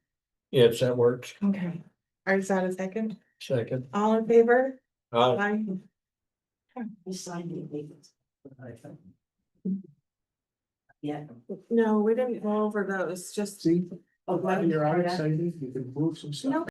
Yes, that works. Okay. All right, is that a second? Second. All in favor? Uh, Aye. You signed the agreement. Yeah. No, we didn't go over those, just. See, Oh, right. you're out excited, you can move some stuff. No,